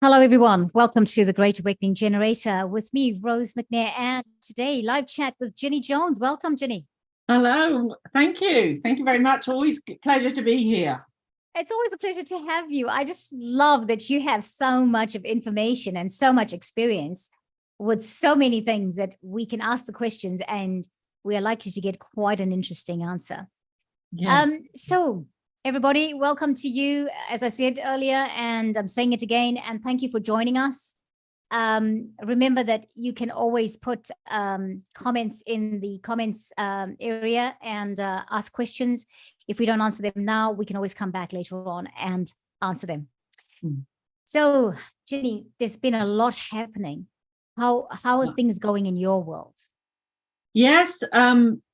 Hello, everyone. Welcome to the Great Awakening Generator with me, Rose McNair, and today live chat with Ginny Jones. Welcome, Ginny. Hello. Thank you. Thank you very much. Always a pleasure to be here. It's always a pleasure to have you. I just love that you have so much of information and so much experience with so many things that we can ask the questions and we are likely to get quite an interesting answer. Yes. So everybody, welcome to you, as I said earlier, and I'm saying it again, and thank you for joining us. Remember that you can always put comments in the comments area and ask questions. If we don't answer them now, we can always come back later on and answer them. So, Ginny, there's been a lot happening. How are things going in your world? Yes,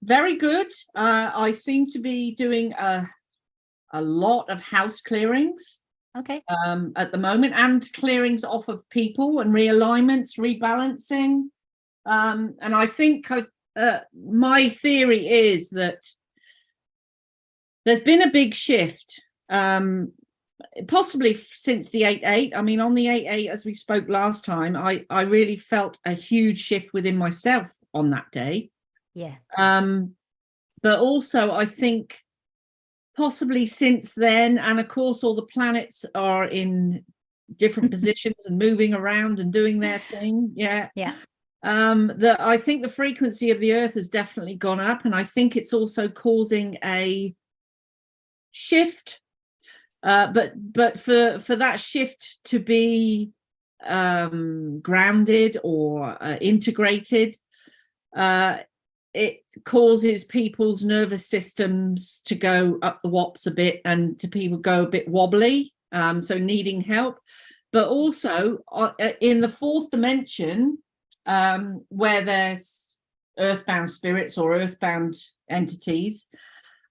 very good. I seem to be doing a lot of house clearings. Okay. At the moment, and clearings off of people and realignments, rebalancing. And I think my theory is that there's been a big shift, possibly since the 8-8. I mean, on the 8-8, as we spoke last time, I really felt a huge shift within myself on that day. Yeah. But also, I think possibly since then, and of course all the planets are in different positions and moving around and doing their thing. That I think the frequency of the earth has definitely gone up, and I think it's also causing a shift, but for that shift to be grounded or integrated, it causes people's nervous systems to go up the wops a bit, and to people go a bit wobbly, so needing help. But also in the fourth dimension, where there's earthbound spirits or earthbound entities,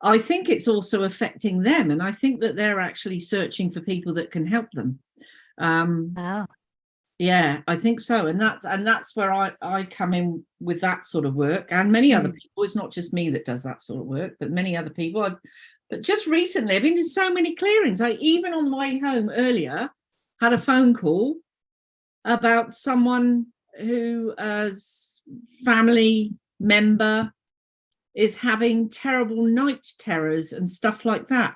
I think it's also affecting them, and I think that they're actually searching for people that can help them. Wow. Yeah, I think so. And that's where I come in with that sort of work, and many other people. It's not just me that does that sort of work, but many other people. But just recently, I've been to so many clearings. I even on the way home earlier had a phone call about someone who, as family member, is having terrible night terrors and stuff like that.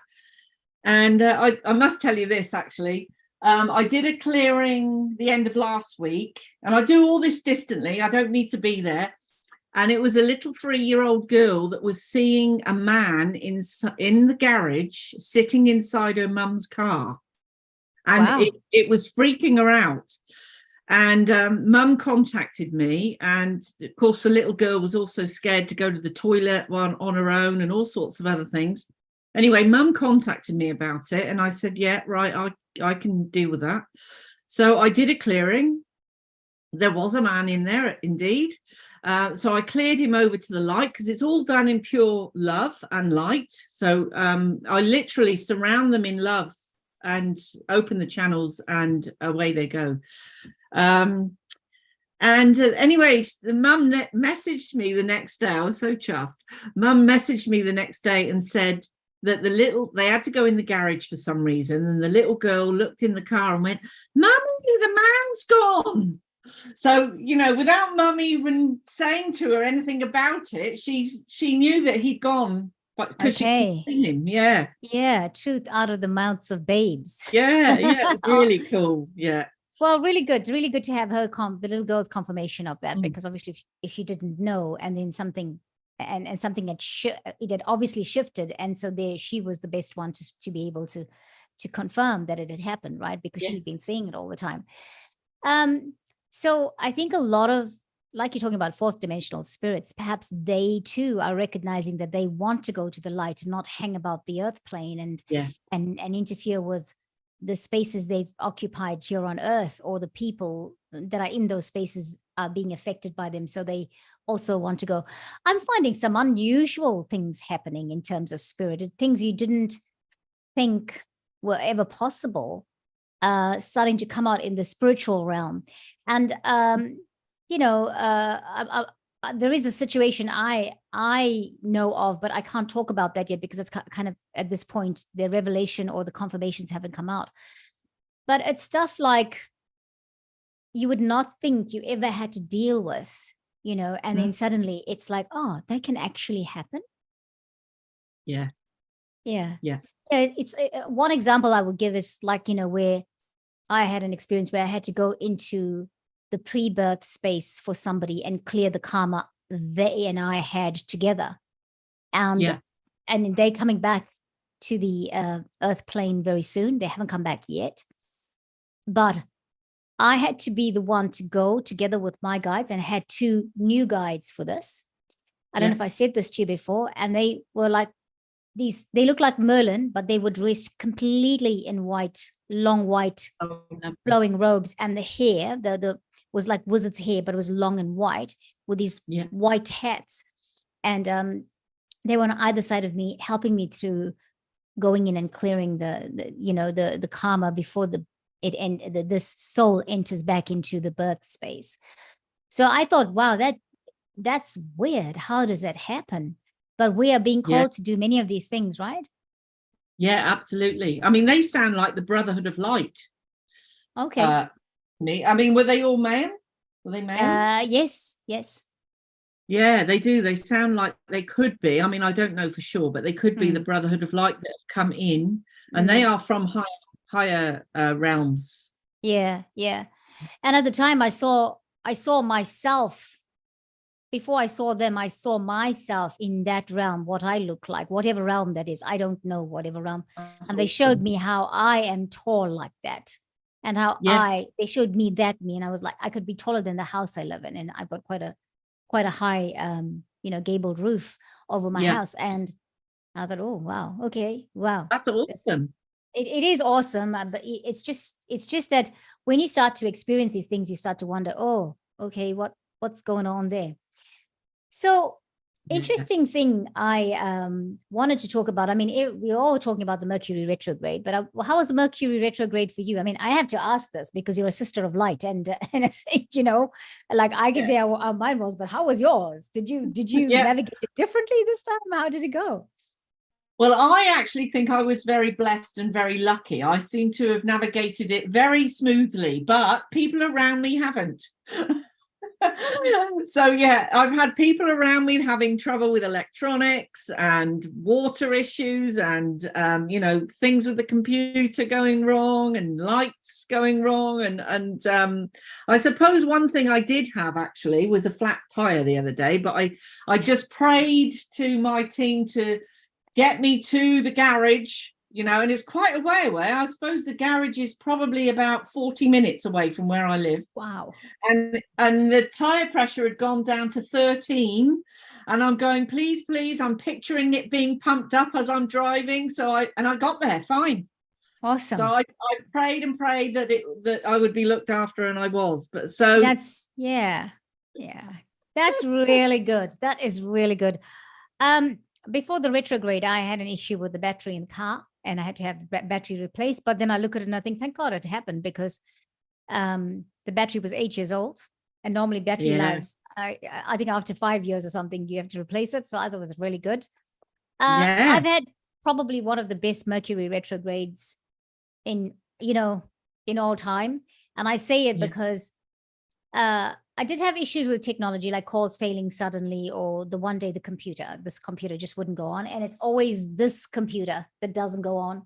And I must tell you this, actually. I did a clearing the end of last week, and I do all this distantly. I don't need to be there. And it was a little 3-year-old girl that was seeing a man in the garage sitting inside her mum's car. And wow. it was freaking her out. And mum contacted me, and of course the little girl was also scared to go to the toilet on her own and all sorts of other things. Anyway, mum contacted me about it, and I said, yeah, right, I can deal with that. So I did a clearing. There was a man in there, indeed. So I cleared him over to the light, because it's all done in pure love and light. So I literally surround them in love and open the channels, and away they go. Anyway, the mum messaged me the next day. I was so chuffed. Mum messaged me the next day and said that they had to go in the garage for some reason, and the little girl looked in the car and went, "Mummy, the man's gone." So, without mum even saying to her anything about it, she knew that he'd gone, but because she couldn't see him. Yeah, truth out of the mouths of babes. Yeah, really cool. Yeah. Well, really good to have her the little girl's confirmation of that, because obviously if she didn't know, and then something and something it had obviously shifted, and so she was the best one to be able to confirm that it had happened, right? Because she'd been seeing it all the time. So I think a lot of, like you're talking about, fourth dimensional spirits, perhaps they too are recognizing that they want to go to the light and not hang about the earth plane and interfere with the spaces they've occupied here on earth, or the people that are in those spaces are being affected by them. So they also want to go. I'm finding some unusual things happening in terms of spirit, things you didn't think were ever possible, starting to come out in the spiritual realm. And there is a situation I know of, but I can't talk about that yet, because it's kind of, at this point, the revelation or the confirmations haven't come out. But it's stuff like you would not think you ever had to deal with, you know, and then suddenly it's like, oh, that can actually happen. Yeah. Yeah. Yeah. It's one example I would give is like, you know, where I had an experience where I had to go into the pre-birth space for somebody and clear the karma they and I had together. And and they coming back to the earth plane very soon. They haven't come back yet. But I had to be the one to go together with my guides, and I had 2 new guides for this. I don't know if I said this to you before, and they were like they look like Merlin, but they were dressed completely in white, long white flowing robes, and the hair, the was like wizard's hair, but it was long and white with these white hats. And they were on either side of me, helping me through going in and clearing the karma before this soul enters back into the birth space. So I thought, wow, that's weird. How does that happen? But we are being called to do many of these things, right? Yeah, absolutely. I mean, they sound like the Brotherhood of Light. Okay. Me. I mean, were they all male? Were they male? Yes. Yeah, they do. They sound like they could be. I mean, I don't know for sure, but they could be the Brotherhood of Light that have come in, and they are from higher realms. Yeah. And at the time, I saw myself. Before I saw them, I saw myself in that realm, what I look like, whatever realm that is. I don't know, whatever realm. That's and they showed me how I am tall like that. And how they showed me that me. And I was like, I could be taller than the house I live in. And I've got quite a high, gabled roof over my house. And I thought, oh, wow. Okay. Wow. That's awesome. It is awesome. But it's just that when you start to experience these things, you start to wonder, oh, okay, what's going on there? So interesting thing I wanted to talk about. I mean, we're all talking about the Mercury retrograde, but how was the Mercury retrograde for you? I mean, I have to ask this because you're a sister of light, and I say, like I can say how mine was, but how was yours? Did you navigate it differently this time? How did it go? Well, I actually think I was very blessed and very lucky. I seem to have navigated it very smoothly, but people around me haven't. So I've had people around me having trouble with electronics and water issues and things with the computer going wrong and lights going wrong, and I suppose one thing I did have actually was a flat tire the other day, but I just prayed to my team to get me to the garage, and it's quite a way away. I suppose the garage is probably about 40 minutes away from where I live. Wow. And the tire pressure had gone down to 13, and I'm going, please, I'm picturing it being pumped up as I'm driving. So I got there fine. Awesome. So I prayed and prayed that I would be looked after, and I was. But so that's that's really good. That is really good. Before the retrograde, I had an issue with the battery in the car, and I had to have the battery replaced. But then I look at it and I think, thank God it happened, because the battery was 8 years old, and normally battery lives, I think after 5 years or something, you have to replace it. So I thought it was really good. I've had probably one of the best Mercury retrogrades in all time. And I say it because I did have issues with technology, like calls failing suddenly, or the one day this computer just wouldn't go on. And it's always this computer that doesn't go on.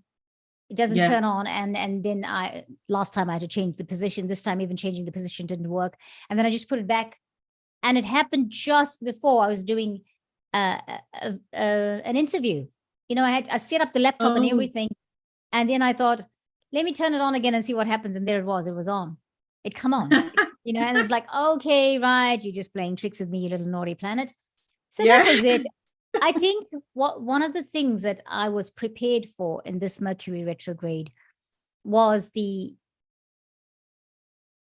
It doesn't turn on. And then last time I had to change the position. This time even changing the position didn't work. And then I just put it back. And it happened just before I was doing an interview. I set up the laptop and everything. And then I thought, let me turn it on again and see what happens. And there it was. It was on. It come on. And it's like, okay, right, you're just playing tricks with me, you little naughty planet. So that was it. I think one of the things that I was prepared for in this Mercury retrograde was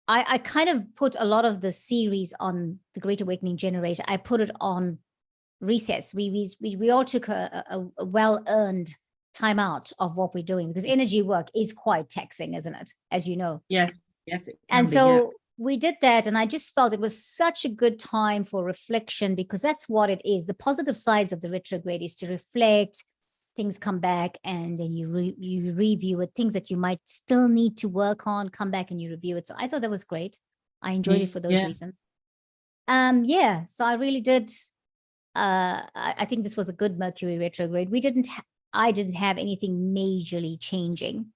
I kind of put a lot of the series on the Great Awakening Generator. I put it on recess. We all took a well-earned time out of what we're doing, because energy work is quite taxing, isn't it? As you know. Yes, it can be, we did that, and I just felt it was such a good time for reflection, because that's what it is. The positive sides of the retrograde is to reflect, things come back, and then you review it. Things that you might still need to work on, come back and you review it. So I thought that was great. I enjoyed it for those reasons. So I really did. I think this was a good Mercury retrograde. I didn't have anything majorly changing.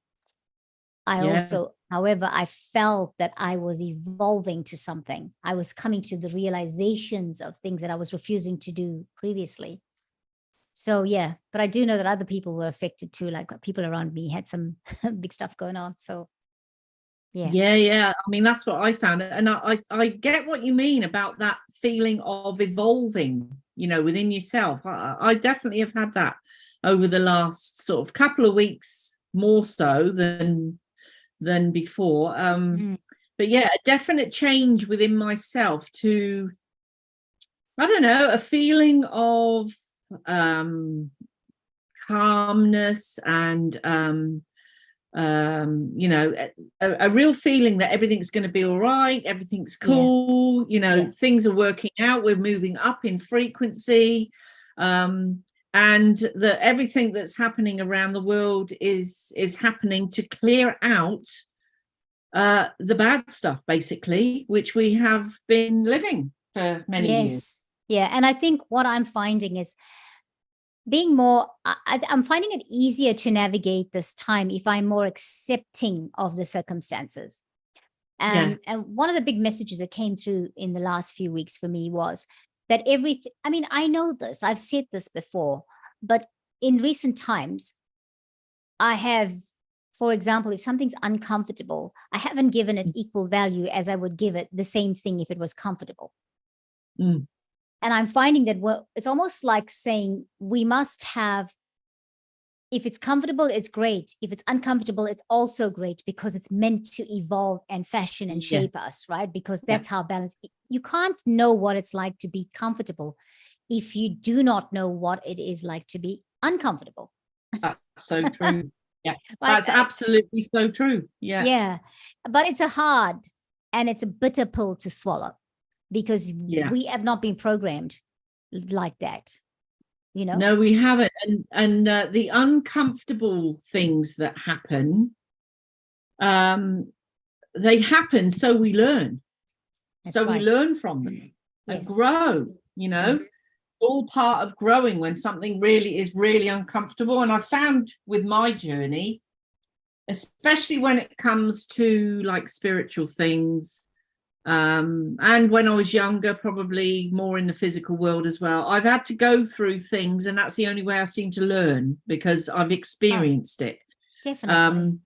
However, I felt that I was evolving to something. I was coming to the realizations of things that I was refusing to do previously. So yeah, but I do know that other people were affected too. Like people around me had some big stuff going on. So yeah. I mean, that's what I found, and I get what you mean about that feeling of evolving, within yourself. I definitely have had that over the last sort of couple of weeks, more so than before. But yeah, a definite change within myself to, I don't know, a feeling of calmness and a real feeling that everything's going to be all right, everything's cool, things are working out, we're moving up in frequency, and that everything that's happening around the world is happening to clear out the bad stuff, basically, which we have been living for many years. And I think what I'm finding is being more, I'm finding it easier to navigate this time if I'm more accepting of the circumstances. And one of the big messages that came through in the last few weeks for me was that everything, I mean, I know this, I've said this before, but in recent times, I have, for example, if something's uncomfortable, I haven't given it equal value as I would give it the same thing if it was comfortable. And I'm finding that it's almost like saying we must have, if it's comfortable, it's great. If it's uncomfortable, it's also great because it's meant to evolve and fashion and shape us, right? Because that's how balance. You can't know what it's like to be comfortable if you do not know what it is like to be uncomfortable. That's so true. Yeah, that's absolutely so true. Yeah. But it's a hard and it's a bitter pill to swallow because we have not been programmed like that. No, we haven't. And the uncomfortable things that happen, they happen so we learn. We learn from them and grow, all part of growing when something is really uncomfortable. And I found with my journey, especially when it comes to like spiritual things, and when I was younger, probably more in the physical world as well, I've had to go through things, and that's the only way I seem to learn because I've experienced it. Definitely.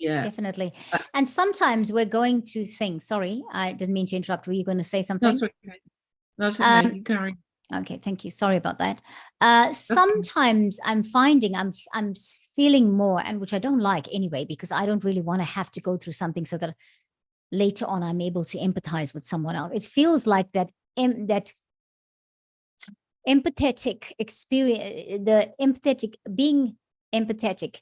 Definitely. And sometimes we're going through things. Sorry, I didn't mean to interrupt. Were you going to say something? That's okay. Carry. Okay, thank you. Sorry about that. Sometimes I'm finding I'm feeling more, and which I don't like anyway, because I don't really want to have to go through something so that later on I'm able to empathize with someone else. It feels like that empathetic experience, being empathetic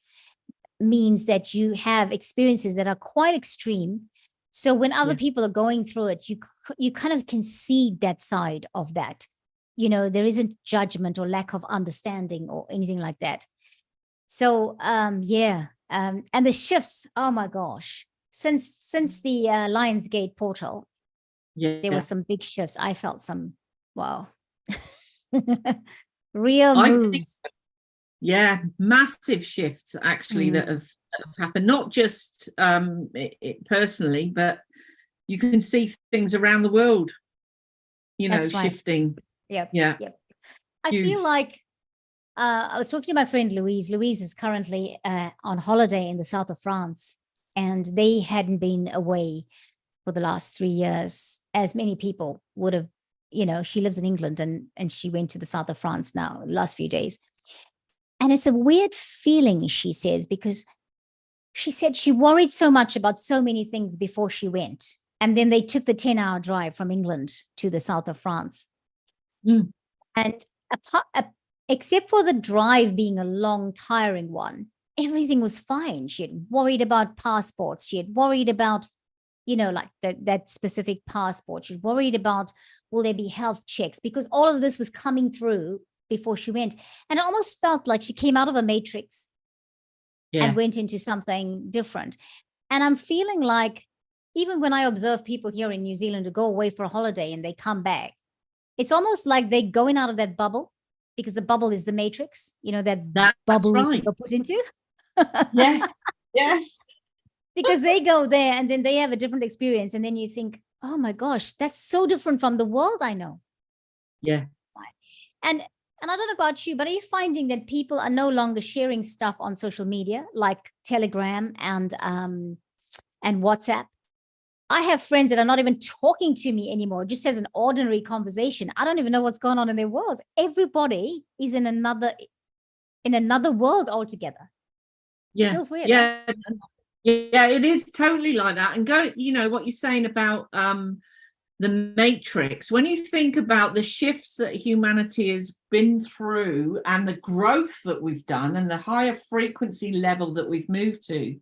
means that you have experiences that are quite extreme. So when other people are going through it, you kind of can see that side of that. There isn't judgment or lack of understanding or anything like that. So and the shifts, oh my gosh, since the Lionsgate portal, there were some big shifts. I felt some real moves. Massive shifts actually that have happened, not just personally, but you can see things around the world, shifting. Yep. I feel like I was talking to my friend Louise. Louise is currently on holiday in the south of France, and they hadn't been away for the last 3 years, as many people would have. She lives in England, and she went to the south of France now, the last few days. And it's a weird feeling, she says, because she said she worried so much about so many things before she went. And then they took the 10-hour drive from England to the south of France. And except for the drive being a long, tiring one, everything was fine. She had worried about passports. She had worried about, like that specific passport. She was worried about, will there be health checks? Because all of this was coming through before she went. And it almost felt like she came out of a matrix and went into something different. And I'm feeling like even when I observe people here in New Zealand who go away for a holiday and they come back, it's almost like they're going out of that bubble, because the bubble is the matrix, that bubble right. you're put into. Yes, yes. Because they go there and then they have a different experience. And then you think, oh my gosh, that's so different from the world I know. Yeah. And I don't know about you, but are you finding that people are no longer sharing stuff on social media like Telegram and WhatsApp? I have friends that are not even talking to me anymore, just as an ordinary conversation. I don't even know what's going on in their world. Everybody is in another world altogether. Yeah. Feels weird. Yeah. Huh? Yeah, it is totally like that. And what you're saying about the matrix, when you think about the shifts that humanity has been through and the growth that we've done and the higher frequency level that we've moved to,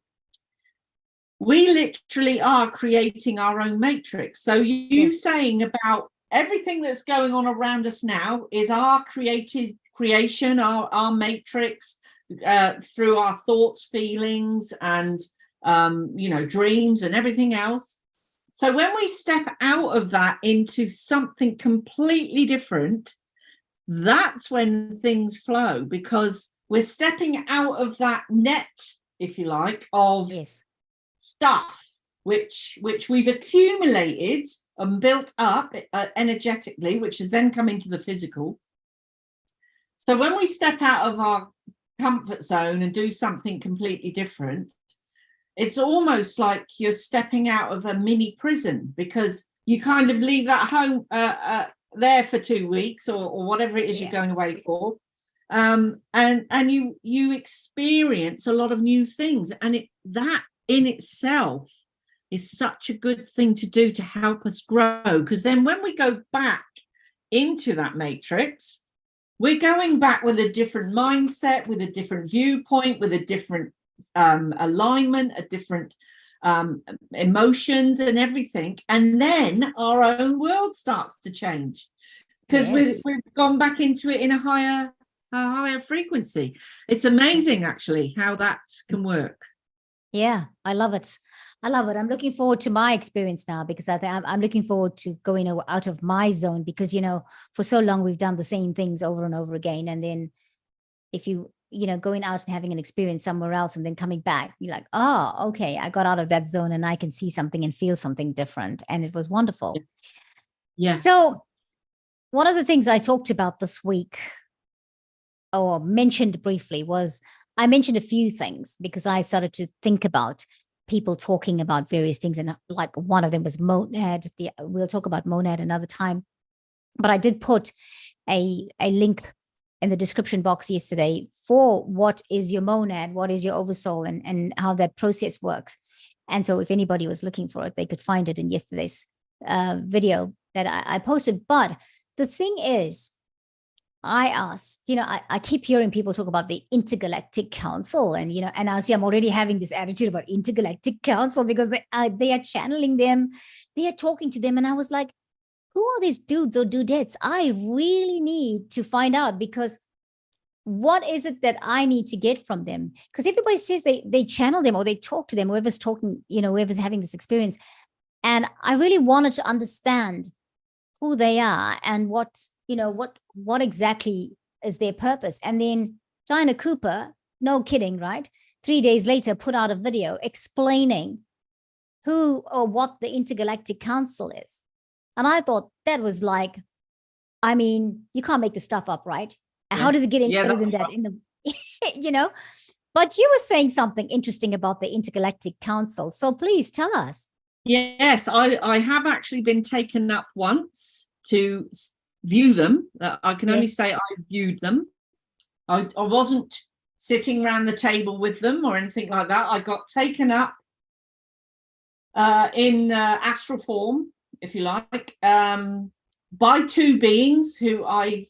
we literally are creating our own matrix. So you saying about everything that's going on around us now is our creation, our matrix, through our thoughts, feelings, and dreams and everything else. So when we step out of that into something completely different, that's when things flow, because we're stepping out of that net, if you like, of stuff which we've accumulated and built up energetically, which has then come into the physical. So when we step out of our comfort zone and do something completely different, it's almost like you're stepping out of a mini prison, because you kind of leave that home there for 2 weeks or whatever it is you're going away for, and you experience a lot of new things, and that in itself is such a good thing to do to help us grow, because then when we go back into that matrix, we're going back with a different mindset, with a different viewpoint, with a different alignment, a different emotions and everything. And then our own world starts to change, because we've gone back into it in a higher frequency. It's amazing, actually, how that can work. Yeah, I love it. I'm looking forward to my experience now, because I'm looking forward to going out of my zone, because, for so long we've done the same things over and over again. And then if going out and having an experience somewhere else and then coming back, you're like, oh, okay, I got out of that zone and I can see something and feel something different. And it was wonderful. Yeah. So one of the things I talked about this week, or mentioned briefly, was I mentioned a few things because I started to think about people talking about various things. And like one of them was monad. We'll talk about monad another time. But I did put a link in the description box yesterday for what is your monad, what is your oversoul, and how that process works. And so if anybody was looking for it, they could find it in yesterday's video that I posted. But the thing is, I asked, I keep hearing people talk about the Intergalactic Council, and, and I see I'm already having this attitude about Intergalactic Council, because they are channeling them, they are talking to them. And I was like, who are these dudes or dudettes? I really need to find out, because what is it that I need to get from them? Because everybody says they channel them or they talk to them, whoever's talking, whoever's having this experience. And I really wanted to understand who they are and what exactly is their purpose. And then Diana Cooper, no kidding, right? 3 days later, put out a video explaining who or what the Intergalactic Council is. And I thought that was like, I mean, you can't make this stuff up, right? Yeah. How does it get any better than that in the, But you were saying something interesting about the Intergalactic Council. So please tell us. Yes, I have actually been taken up once to view them. I can only say I viewed them. I wasn't sitting around the table with them or anything like that. I got taken up in astral form, if you like, by two beings who I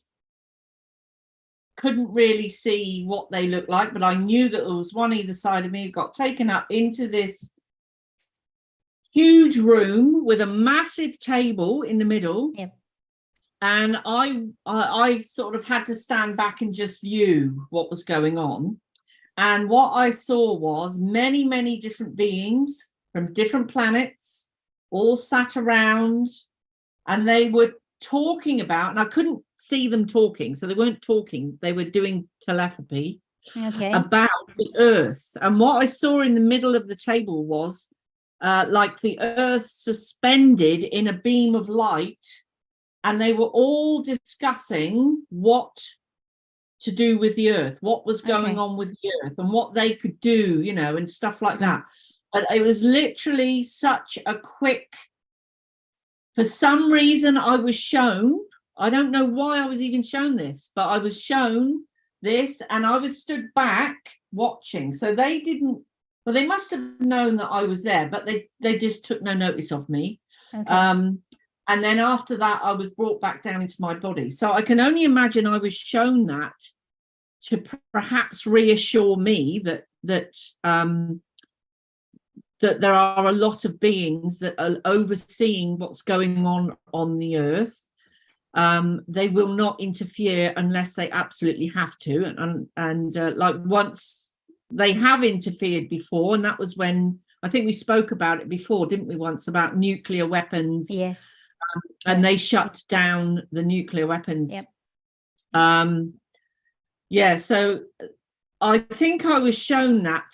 couldn't really see what they looked like, but I knew that there was one either side of me who got taken up into this huge room with a massive table in the middle. Yep. And I sort of had to stand back and just view what was going on. And what I saw was many, many different beings from different planets, all sat around, and they were talking about, and I couldn't see them talking, so they weren't talking, they were doing telepathy about the earth. And what I saw in the middle of the table was like the earth suspended in a beam of light, and they were all discussing what to do with the earth, what was going on with the earth, and what they could do, you know, and stuff like that. But it was literally such a quick, for some reason I was shown, I don't know why I was even shown this, but I was shown this, and I was stood back watching. So they didn't, well, they must have known that I was there, but they just took no notice of me. And then after that, I was brought back down into my body. So I can only imagine I was shown that to perhaps reassure me that there are a lot of beings that are overseeing what's going on the earth. They will not interfere unless they absolutely have to. And like once they have interfered before, and that was when, I think we spoke about it before, didn't we, once, about nuclear weapons? Yes. And they shut down the nuclear weapons. Yeah, so I think I was shown that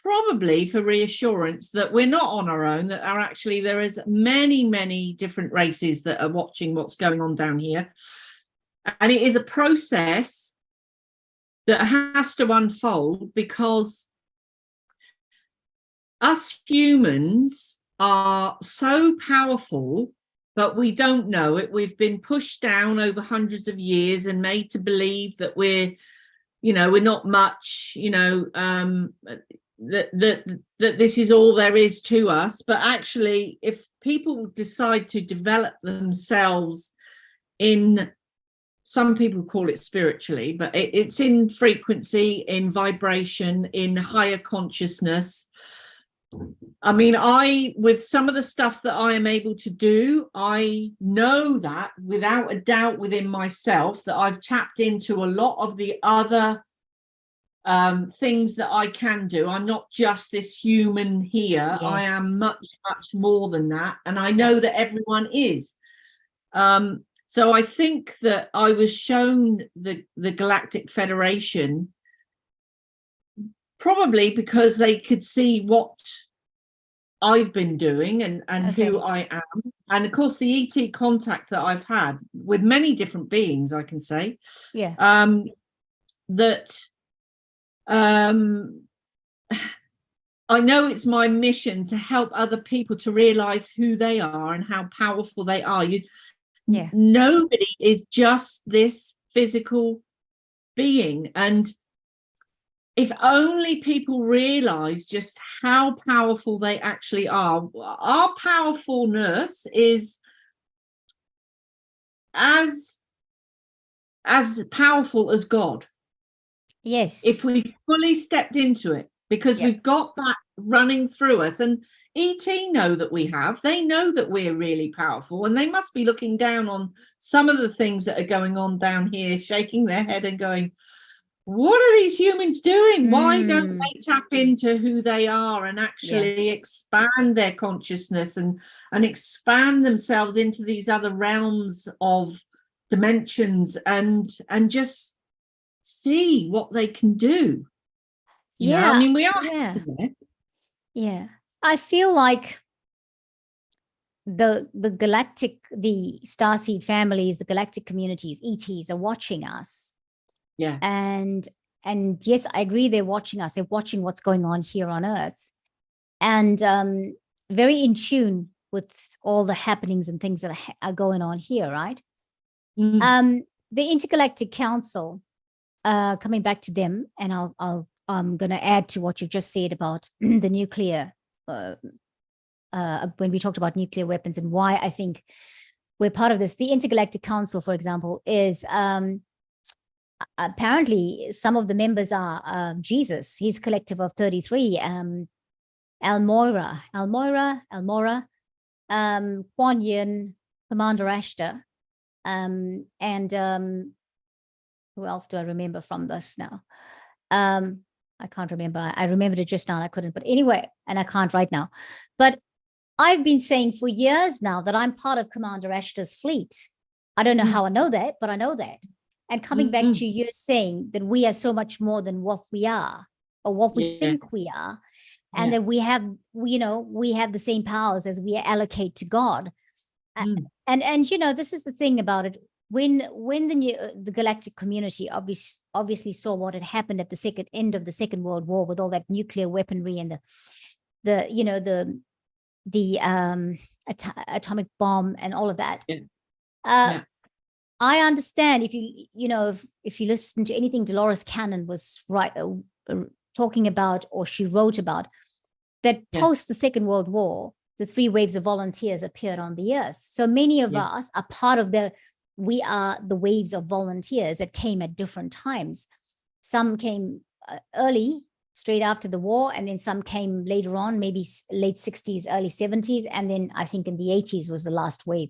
probably for reassurance that we're not on our own, that are actually, there is many different races that are watching what's going on down here. And it is a process that has to unfold, because us humans are so powerful, but we don't know it. We've been pushed down over hundreds of years and made to believe that we're not much, that this is all there is to us. But actually, if people decide to develop themselves in, some people call it spiritually, but it's in frequency, in vibration, in higher consciousness. I mean, with some of the stuff that I am able to do, I know that without a doubt within myself that I've tapped into a lot of the other things that I can do. I'm not just this human here. Yes. I am much more than that, and I know that everyone is. So I think that I was shown the Galactic Federation probably because they could see what I've been doing and who I am. And of course, the ET contact that I've had with many different beings, I can say, that I know it's my mission to help other people to realize who they are and how powerful they are. Nobody is just this physical being. And if only people realize just how powerful they actually are. Our powerfulness is as powerful as God. Yes. If we fully stepped into it, because we've got that running through us. And ET know that we have. They know that we're really powerful, and they must be looking down on some of the things that are going on down here, shaking their head and going, what are these humans doing? Why don't they tap into who they are and actually expand their consciousness and expand themselves into these other realms of dimensions and just see what they can do? You know, I mean, we are. Yeah. I feel like the galactic, the starseed families, the galactic communities, ETs are watching us. Yeah. And yes, I agree, they're watching us. They're watching what's going on here on Earth, and very in tune with all the happenings and things that are going on here, right? The Intergalactic Council, coming back to them, and I'm going to add to what you've just said about the nuclear, when we talked about nuclear weapons and why I think we're part of this. The Intergalactic Council, for example, is apparently some of the members are Jesus, his collective of 33, Almora, Kuan Yin, Commander Ashtar, and who else do I remember from this now? I can't remember. I remembered it just now. I couldn't, but anyway, and I can't right now. But I've been saying for years now that I'm part of Commander Ashtor's fleet. I don't know how I know that, but I know that. And coming back to you saying that we are so much more than what we are, or what we think we are, and that we have, you know, we have the same powers as we allocate to God. And you know, this is the thing about it. When the galactic community obviously saw what had happened at the end of the Second World War, with all that nuclear weaponry and the atomic bomb and all of that. I understand if you listen to anything Dolores Cannon was talking about, or she wrote about, that post the Second World War, the 3 waves of volunteers appeared on the earth. So many of us are part of we are the waves of volunteers that came at different times. Some came early, straight after the war, and then some came later on, maybe late 60s, early 70s, and then I think in the 80s was the last wave.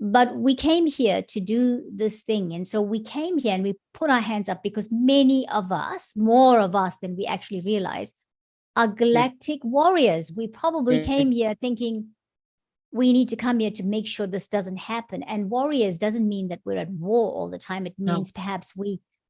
But we came here to do this thing. And so we came here and we put our hands up because many of us, more of us than we actually realize, are galactic warriors. We probably came here thinking we need to come here to make sure this doesn't happen. And warriors doesn't mean that we're at war all the time. It means perhaps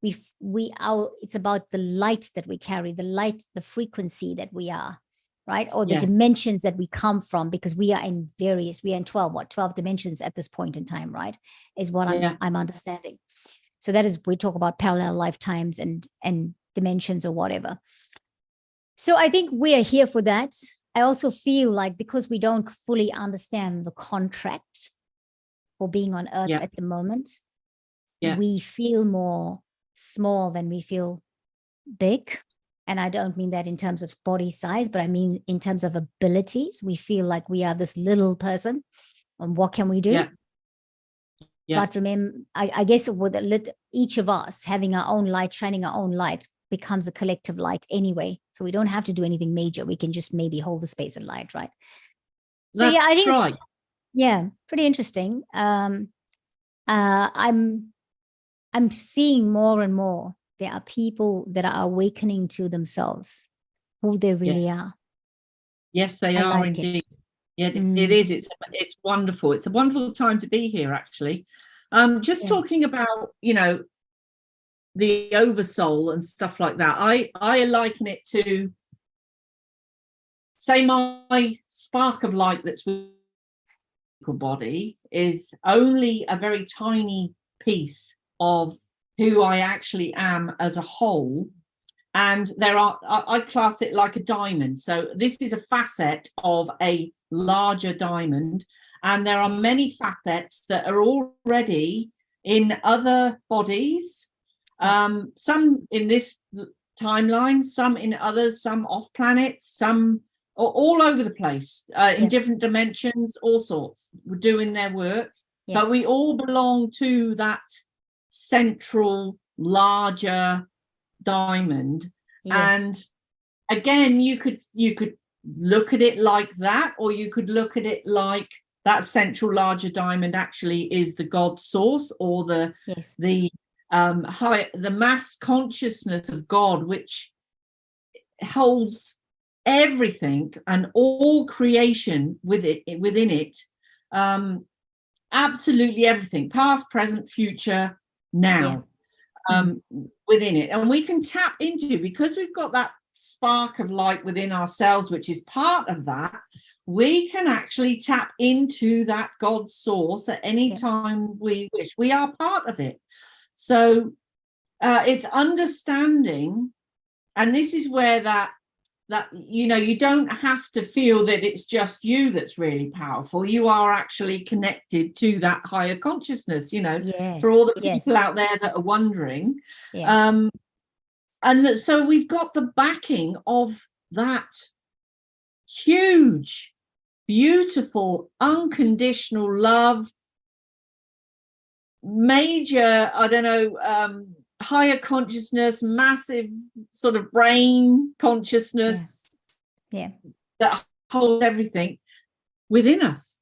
it's about the light that we carry, the frequency that we are, right? Or the dimensions that we come from, because we are in 12 dimensions at this point in time, right? Is what I'm understanding. So that is, we talk about parallel lifetimes and dimensions or whatever. So I think we are here for that. I also feel like because we don't fully understand the contract for being on Earth at the moment, we feel more small than we feel big. And I don't mean that in terms of body size, but I mean in terms of abilities. We feel like we are this little person, and what can we do? But remember, I guess with each of us having our own light, shining our own light, becomes a collective light anyway. So we don't have to do anything major. We can just maybe hold the space and light, right? So That's I think right. Pretty interesting. I'm seeing more and more there are people that are awakening to themselves, who they really are. Yes, they are like indeed. It is. It's wonderful. It's a wonderful time to be here, actually. Just talking about, the oversoul and stuff like that. I liken it to, say, my spark of light that's with the body is only a very tiny piece of who I actually am as a whole. And I class it like a diamond. So this is a facet of a larger diamond. And there are many facets that are already in other bodies, some in this timeline, some in others, some off planet, some all over the place, in different dimensions, all sorts, doing their work. But we all belong to that central, larger diamond. And again, you could look at it like that, or you could look at it like that central larger diamond actually is the God source, or the mass consciousness of God, which holds everything and all creation within it, absolutely everything, past, present, future, now. Within it, and we can tap into, because we've got that spark of light within ourselves, which is part of that, we can actually tap into that God source at any time we wish. We are part of it. So it's understanding, and this is where that you don't have to feel that it's just you that's really powerful. You are actually connected to that higher consciousness, for all the people out there that are wondering. And so we've got the backing of that huge, beautiful, unconditional love, major, higher consciousness, massive sort of brain consciousness that holds everything within us.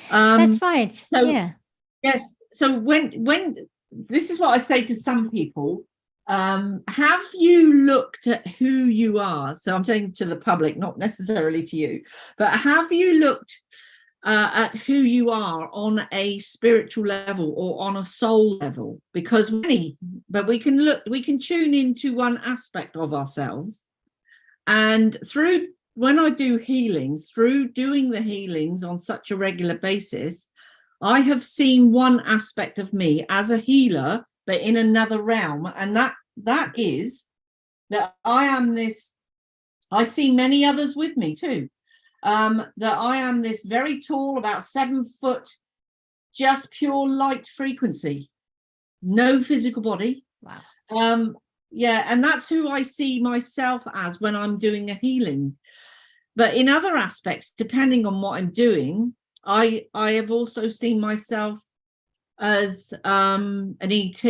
That's right. So yes, so when this is what I say to some people, Have you looked at who you are? So I'm saying to the public, not necessarily to you, but have you looked at who you are on a spiritual level or on a soul level? Because we can tune into one aspect of ourselves, and when I do healings, through doing the healings on such a regular basis, I have seen one aspect of me as a healer, but in another realm, and that is that I am this. I see many others with me too. That I am this very tall, about 7 foot, just pure light frequency, no physical body. Wow. Yeah, and that's who I see myself as when I'm doing a healing. But in other aspects, depending on what I'm doing, I have also seen myself as an ET.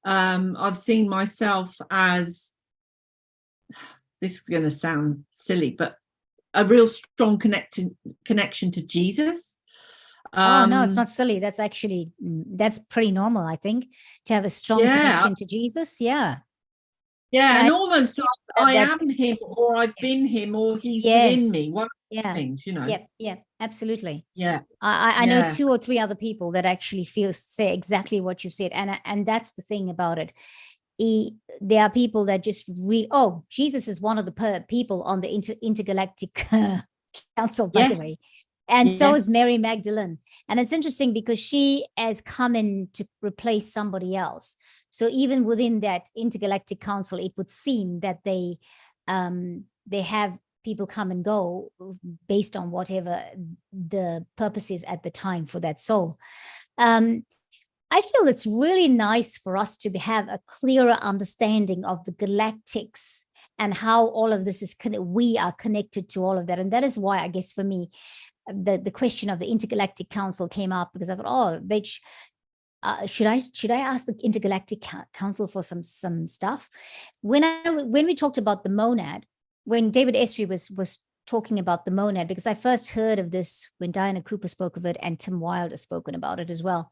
I've seen myself as, this is going to sound silly, but a real strong connection to Jesus. Oh no, it's not silly. That's actually, that's pretty normal, I think, to have a strong connection to Jesus. Yeah. Yeah, and almost like I am him, or I've been him, or he's within me. One of the things, you know. Yeah, absolutely. Yeah. I know 2 or 3 other people that actually say exactly what you said. And that's the thing about it. There are people that just read, oh, Jesus is one of the people on the intergalactic council, by the way. And so is Mary Magdalene. And it's interesting because she has come in to replace somebody else. So even within that intergalactic council, it would seem that they have people come and go based on whatever the purpose is at the time for that soul. I feel it's really nice for us to have a clearer understanding of the galactics and how all of this is we are connected to all of that. And that is why, I guess, for me, the question of the intergalactic council came up, because I thought, oh, they should I ask the intergalactic council for some stuff? When we talked about the monad, when David Esri was talking about the monad, because I first heard of this when Diana Cooper spoke of it, and Tim Wilde has spoken about it as well.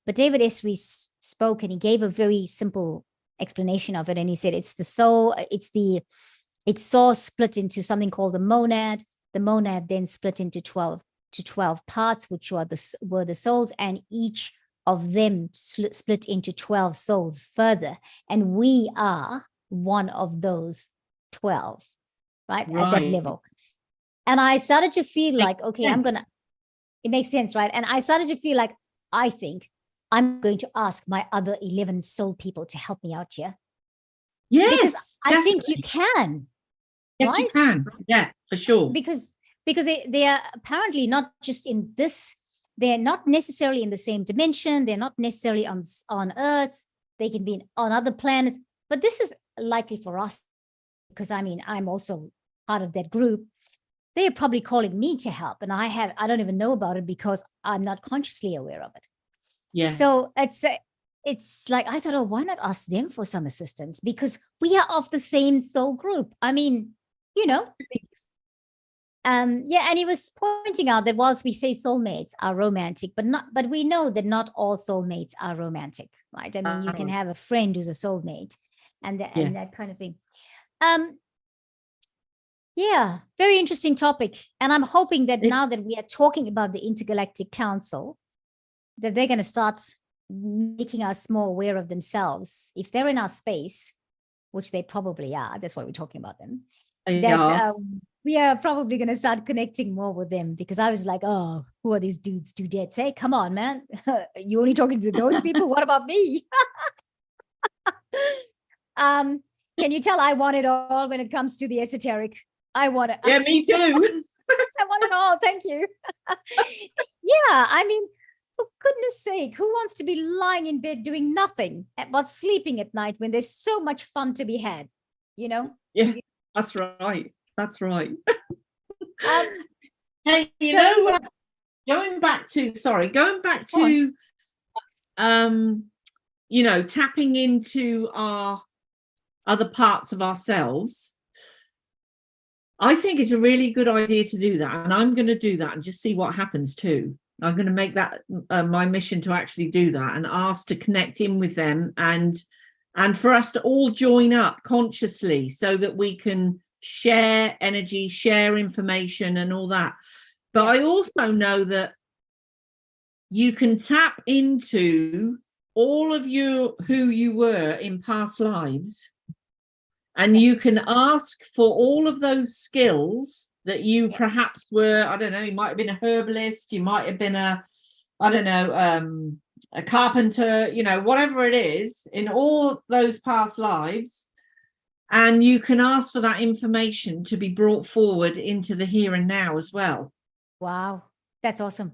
But David Esri spoke, and he gave a very simple explanation of it, and he said it's the soul, it's soul split into something called the monad. The monad then split into 12 parts, which were the souls, and each of them split into 12 souls further. And we are one of those 12, right? At that level. And I started to feel like, okay, it makes sense, right? And I started to feel like, I think I'm going to ask my other 11 soul people to help me out here. Yes, because I think you can. Yes, right? You can. Yeah, for sure. Because they are apparently not just in this, they're not necessarily in the same dimension. They're not necessarily on Earth. They can be on other planets. But this is likely for us, because I mean, I'm also part of that group. They're probably calling me to help, and I don't even know about it because I'm not consciously aware of it. Yeah. So it's like, I thought, oh, why not ask them for some assistance? Because we are of the same soul group. I mean, you know. Yeah, and he was pointing out that whilst we say soulmates are romantic, but we know that not all soulmates are romantic, right? I mean, you can have a friend who's a soulmate, and that kind of thing. Yeah, very interesting topic. And I'm hoping that now that we are talking about the Intergalactic Council, that they're going to start making us more aware of themselves. If they're in our space, which they probably are, that's why we're talking about them, we are probably going to start connecting more with them, because I was like, oh, who are these dudettes? Hey, come on, man. You only talking to those people? What about me? Can you tell I want it all when it comes to the esoteric? I want it. Yeah, me too. I want it all. Thank you. Yeah, I mean, for goodness sake, who wants to be lying in bed doing nothing but sleeping at night when there's so much fun to be had, you know? Yeah, that's right. That's right. Hey, you know, going back to, you know, tapping into our other parts of ourselves, I think it's a really good idea to do that. And I'm going to do that and just see what happens too. I'm going to make that my mission, to actually do that and ask to connect in with them and and for us to all join up consciously so that we can share energy, share information and all that. But I also know that you can tap into all of you who you were in past lives, and you can ask for all of those skills that you perhaps were. I don't know, you might have been a herbalist, you might have been a carpenter, you know, whatever it is, in all those past lives. And you can ask for that information to be brought forward into the here and now as well. Wow, that's awesome.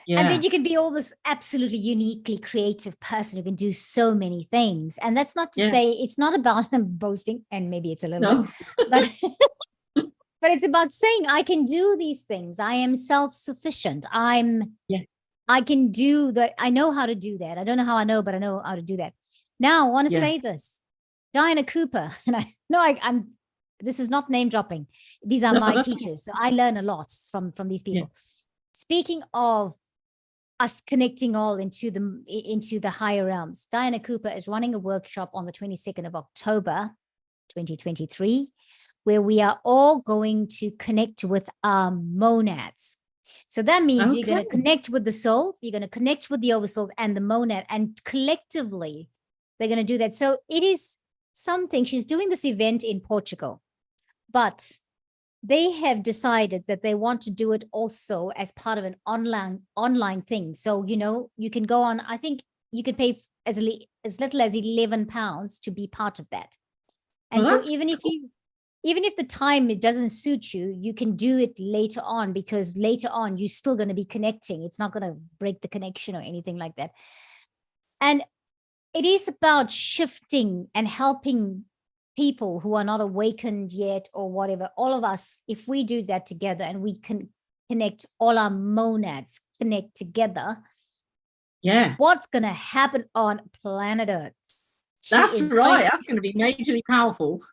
Yeah. And then you can be all this absolutely uniquely creative person who can do so many things. And that's not to say, it's not about boasting, and maybe it's a little bit, but but it's about saying, I can do these things. I am self-sufficient. I can do that. I know how to do that. I don't know how I know, but I know how to do that. Now I want to say this. Diana Cooper, and I know I'm this is not name dropping. These are my teachers. So I learn a lot from these people. Speaking of us connecting all into the higher realms, Diana Cooper is running a workshop on the 22nd of October, 2023, where we are all going to connect with our monads. So that means you're going to connect with the souls, you're going to connect with the oversouls and the monad, and collectively they're going to do that. So it is something. She's doing this event in Portugal, but they have decided that they want to do it also as part of an online thing. So, you know, you can go on, I think you could pay as little as £11 to be part of that. And so even if the time, it doesn't suit you, you can do it later on, because later on you're still going to be connecting. It's not going to break the connection or anything like that. And it is about shifting and helping people who are not awakened yet or whatever. All of us, if we do that together and we can connect, all our monads connect together, what's going to happen on planet Earth? That's right. That's going to be majorly powerful.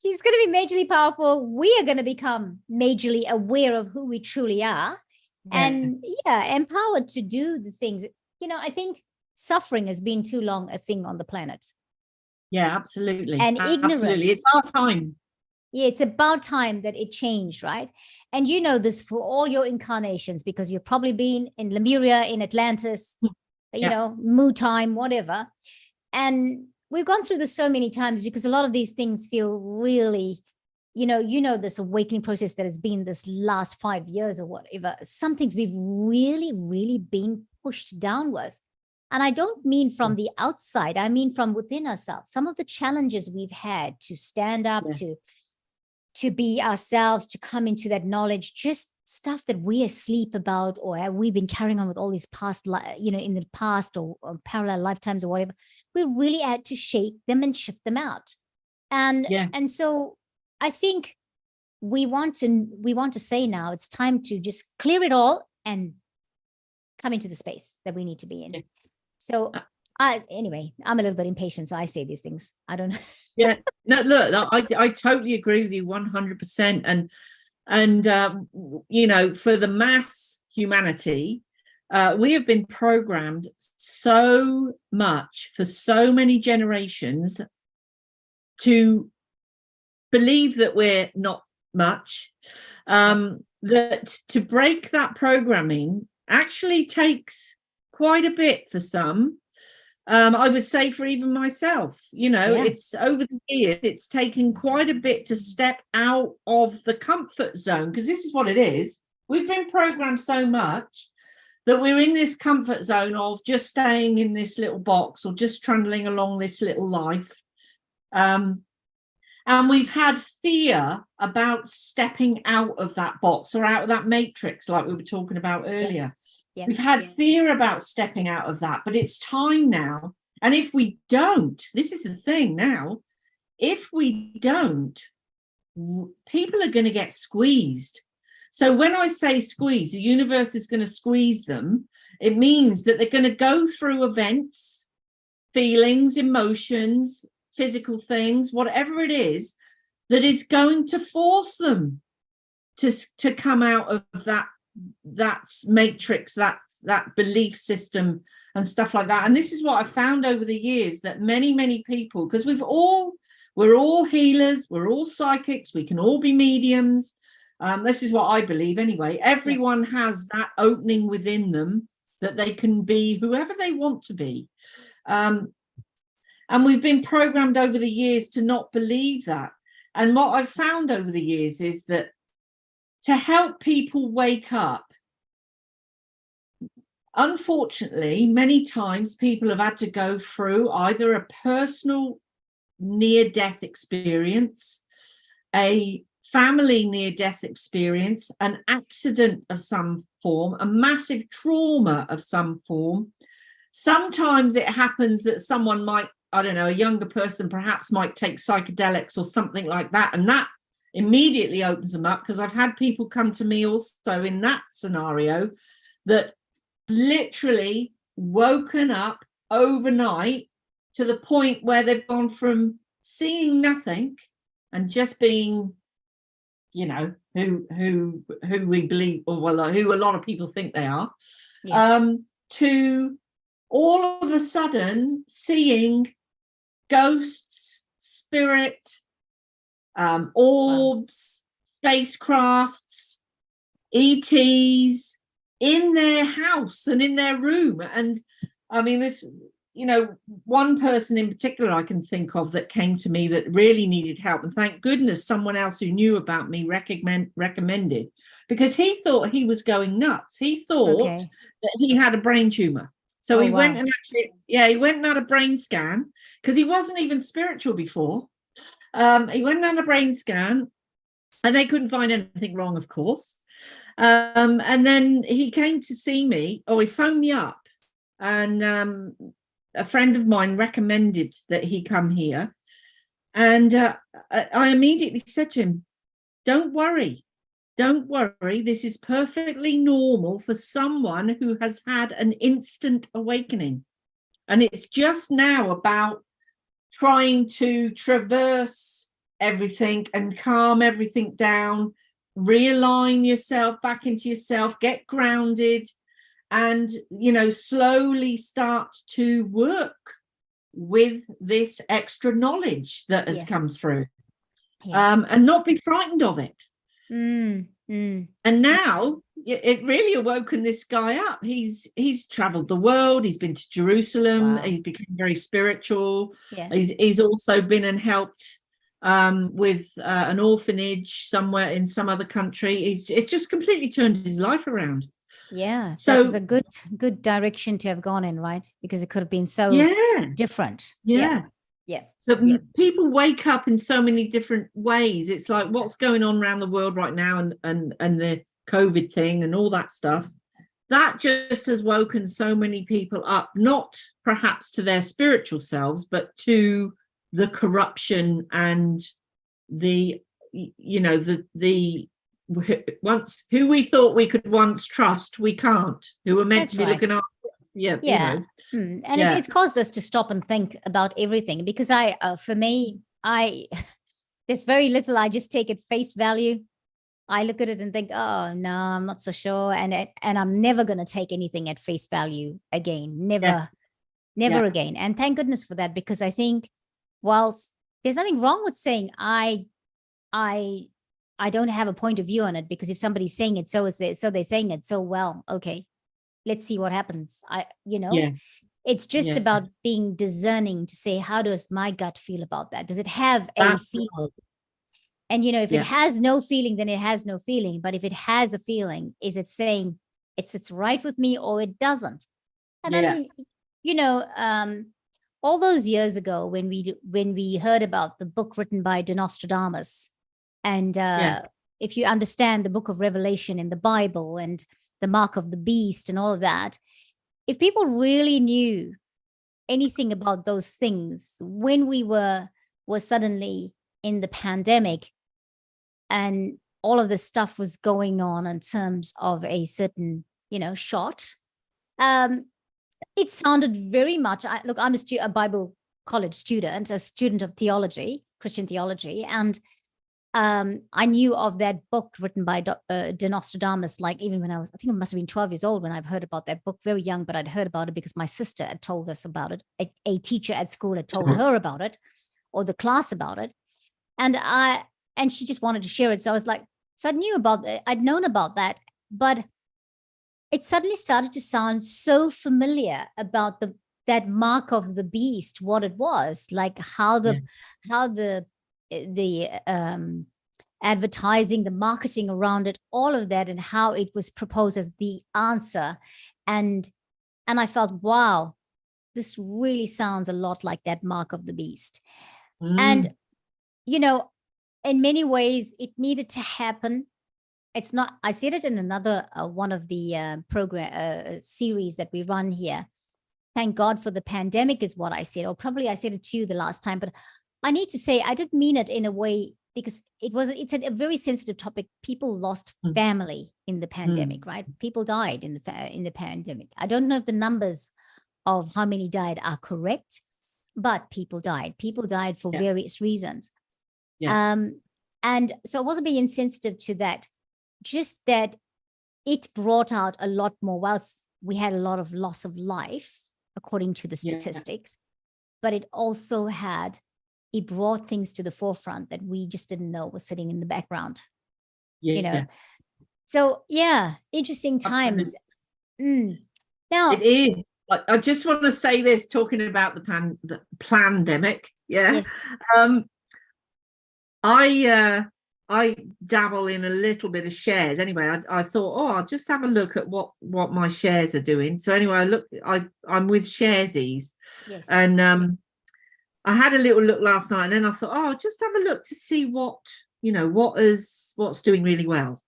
She's going to be majorly powerful. We are going to become majorly aware of who we truly are, and empowered to do the things. You know, I think suffering has been too long a thing on the planet. Yeah, absolutely. And ignorance. Absolutely. It's our time. Yeah, it's about time that it changed, right? And you know this for all your incarnations, because you've probably been in Lemuria, in Atlantis, you know, Mu time, whatever. And we've gone through this so many times, because a lot of these things feel really, you know, this awakening process that has been this last 5 years or whatever. Some things we've really, really been pushed downwards. And I don't mean from the outside, I mean from within ourselves. Some of the challenges we've had to stand up, to be ourselves, to come into that knowledge, just stuff that we're asleep about, or we've been carrying on with all these past, you know, in the past or parallel lifetimes or whatever. We really had to shake them and shift them out. And so I think we want to say now it's time to just clear it all and come into the space that we need to be in. So anyway, I'm a little bit impatient, so I say these things. I don't know. No, look, I totally agree with you 100%. And you know, for the mass humanity, we have been programmed so much for so many generations to believe that we're not much, that to break that programming actually takes quite a bit for some. I would say for even myself, you know, it's over the years, it's taken quite a bit to step out of the comfort zone, because this is what it is. We've been programmed so much that we're in this comfort zone of just staying in this little box or just trundling along this little life. And we've had fear about stepping out of that box or out of that matrix, like we were talking about earlier. We've had fear about stepping out of that, but it's time now. And if we don't, this is the thing now, if we don't, people are going to get squeezed. So when I say squeeze, the universe is going to squeeze them. It means that they're going to go through events, feelings, emotions, physical things, whatever it is, that is going to force them to come out of that matrix, that that belief system and stuff like that. And this is what I found over the years, that many people, because we're all healers, we're all psychics, we can all be mediums. This is what I believe anyway. Everyone has that opening within them that they can be whoever they want to be. And we've been programmed over the years to not believe that. And what I've found over the years is that to help people wake up, unfortunately, many times people have had to go through either a personal near-death experience, a family near-death experience, an accident of some form, a massive trauma of some form. Sometimes it happens that someone might, I don't know, a younger person perhaps might take psychedelics or something like that, and that immediately opens them up, because I've had people come to me also in that scenario that literally woken up overnight to the point where they've gone from seeing nothing and just being, you know, who we believe, or well, who a lot of people think they are, to all of a sudden seeing ghosts, spirit, orbs, spacecrafts, ETs in their house and in their room. And I mean, this, you know, one person in particular I can think of that came to me that really needed help, and thank goodness someone else who knew about me recommended, because he thought he was going nuts. He thought that he had a brain tumor. So he went and actually, he went and had a brain scan, because he wasn't even spiritual before. He went and had a brain scan and they couldn't find anything wrong, of course. And then he came to see me, or he phoned me up, and a friend of mine recommended that he come here. And I immediately said to him, don't worry. This is perfectly normal for someone who has had an instant awakening. And it's just now about trying to traverse everything and calm everything down, realign yourself back into yourself, get grounded, and, you know, slowly start to work with this extra knowledge that has come through, and not be frightened of it. And now it really awoken this guy up. He's traveled the world, he's been to Jerusalem, he's become very spiritual. He's also been and helped with an orphanage somewhere in some other country. It's just completely turned his life around. So that is a good direction to have gone in, right? Because it could have been so different. But people wake up in so many different ways. It's like, what's going on around the world right now, and the COVID thing and all that stuff, that just has woken so many people up, not perhaps to their spiritual selves, but to the corruption and the, you know, the once who we thought we could once trust, we can't, who were meant to be looking after us. You know. And it's caused us to stop and think about everything, because for me, there's very little I just take at face value. I look at it and think, oh no, I'm not so sure, and I'm never going to take anything at face value again. Never again. And thank goodness for that, because I think, whilst there's nothing wrong with saying I don't have a point of view on it, because if somebody's saying it, so they're saying it, so well, okay, let's see what happens. It's just about being discerning to say, how does my gut feel about that? Does it have a feeling? And, you know, if it has no feeling, then it has no feeling. But if it has a feeling, is it saying it's right with me, or it doesn't? And I mean, you know, all those years ago when we heard about the book written by Nostradamus, and if you understand the book of Revelation in the Bible and the mark of the beast and all of that, if people really knew anything about those things, when we were suddenly in the pandemic and all of this stuff was going on in terms of a certain, you know, shot, it sounded very much, look, I'm a Bible college student, a student of theology, Christian theology, and I knew of that book written by De Nostradamus, like even when I think I must have been 12 years old when I've heard about that book, very young, but I'd heard about it because my sister had told us about it. A teacher at school had told her about it, or the class about it. And she just wanted to share it. So I was like, so I knew about it. I'd known about that, but it suddenly started to sound so familiar about that mark of the beast, what it was, like how the advertising, the marketing around it, all of that, and how it was proposed as the answer. And I felt, wow, this really sounds a lot like that mark of the beast. And, you know, in many ways, it needed to happen. It's not, I said it in another one of the program series that we run here. Thank God for the pandemic is what I said, or probably I said it to you the last time, but I need to say I didn't mean it in a way because it's a very sensitive topic. People lost family in the pandemic, right? People died in the pandemic. I don't know if the numbers of how many died are correct, but people died. People died for various reasons. And so I wasn't being insensitive to that, just that it brought out a lot more. Whilst we had a lot of loss of life, according to the statistics, but it also it brought things to the forefront that we just didn't know was sitting in the background, you know? So interesting times. Now it is. I just want to say this, talking about the pandemic. Yes. I dabble in a little bit of shares. Anyway, I thought, I'll just have a look at what my shares are doing. So anyway, I'm with Sharesies. Yes. And I had a little look last night, and then I thought, I'll just have a look to see what's doing really well.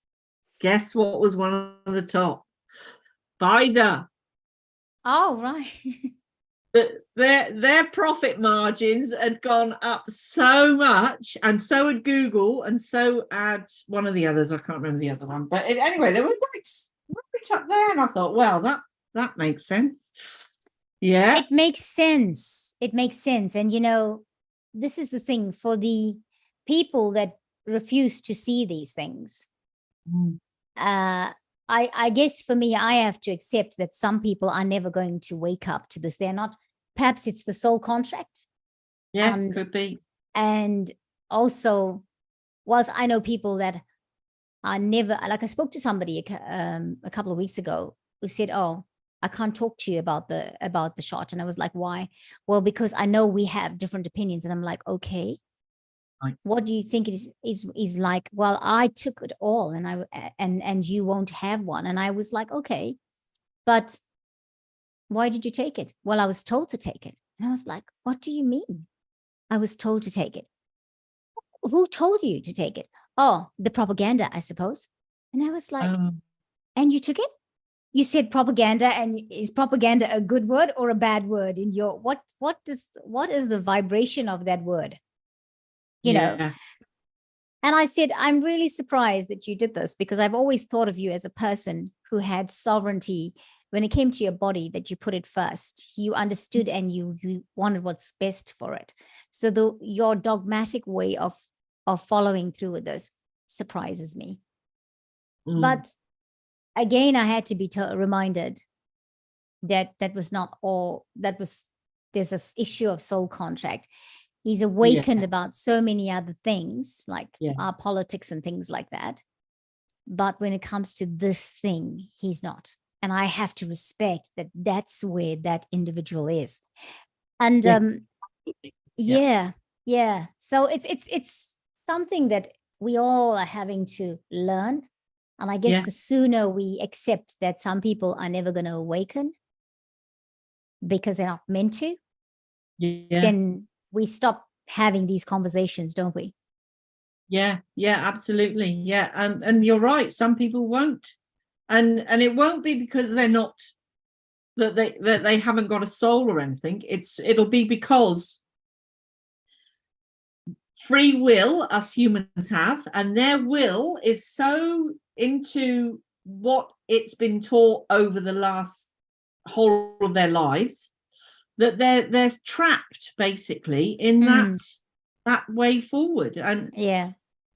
Guess what was one of the top? Pfizer. Oh, right. Their profit margins had gone up so much, and so had Google, and so had one of the others. I can't remember the other one, but anyway, they were like right up there, and I thought, well, that makes sense. Yeah, it makes sense. It makes sense. And this is the thing for the people that refuse to see these things. I guess for me, I have to accept that some people are never going to wake up to this. They're not, perhaps it's the soul contract. Yeah, could be. And also, whilst I know people that are never, like I spoke to somebody a couple of weeks ago who said, oh, I can't talk to you about the shot. And I was like, why? Well, because I know we have different opinions. And I'm like, okay. What do you think it is like? Well, I took it all, and you won't have one. And I was like, okay, but why did you take it? Well, I was told to take it. And I was like, what do you mean? I was told to take it. Who told you to take it? Oh, the propaganda, I suppose. And I was like, and you took it? You said propaganda, and is propaganda a good word or a bad word in your what is the vibration of that word? You know. And I said, I'm really surprised that you did this, because I've always thought of you as a person who had sovereignty when it came to your body, that you put it first. You understood and you wanted what's best for it. So your dogmatic way of following through with this surprises me. But again, I had to be reminded that was not all. There's this issue of soul contract. He's awakened about so many other things, like our politics and things like that. But when it comes to this thing, he's not. And I have to respect that that's where that individual is. And so it's something that we all are having to learn. And I guess the sooner we accept that some people are never going to awaken because they're not meant to, then we stop having these conversations, don't we? Yeah, absolutely. Yeah. And you're right. Some people won't. And it won't be because they're not, that they haven't got a soul or anything. It'll be because free will us humans have, and their will is so into what it's been taught over the last whole of their lives, that they're trapped basically in that way forward. And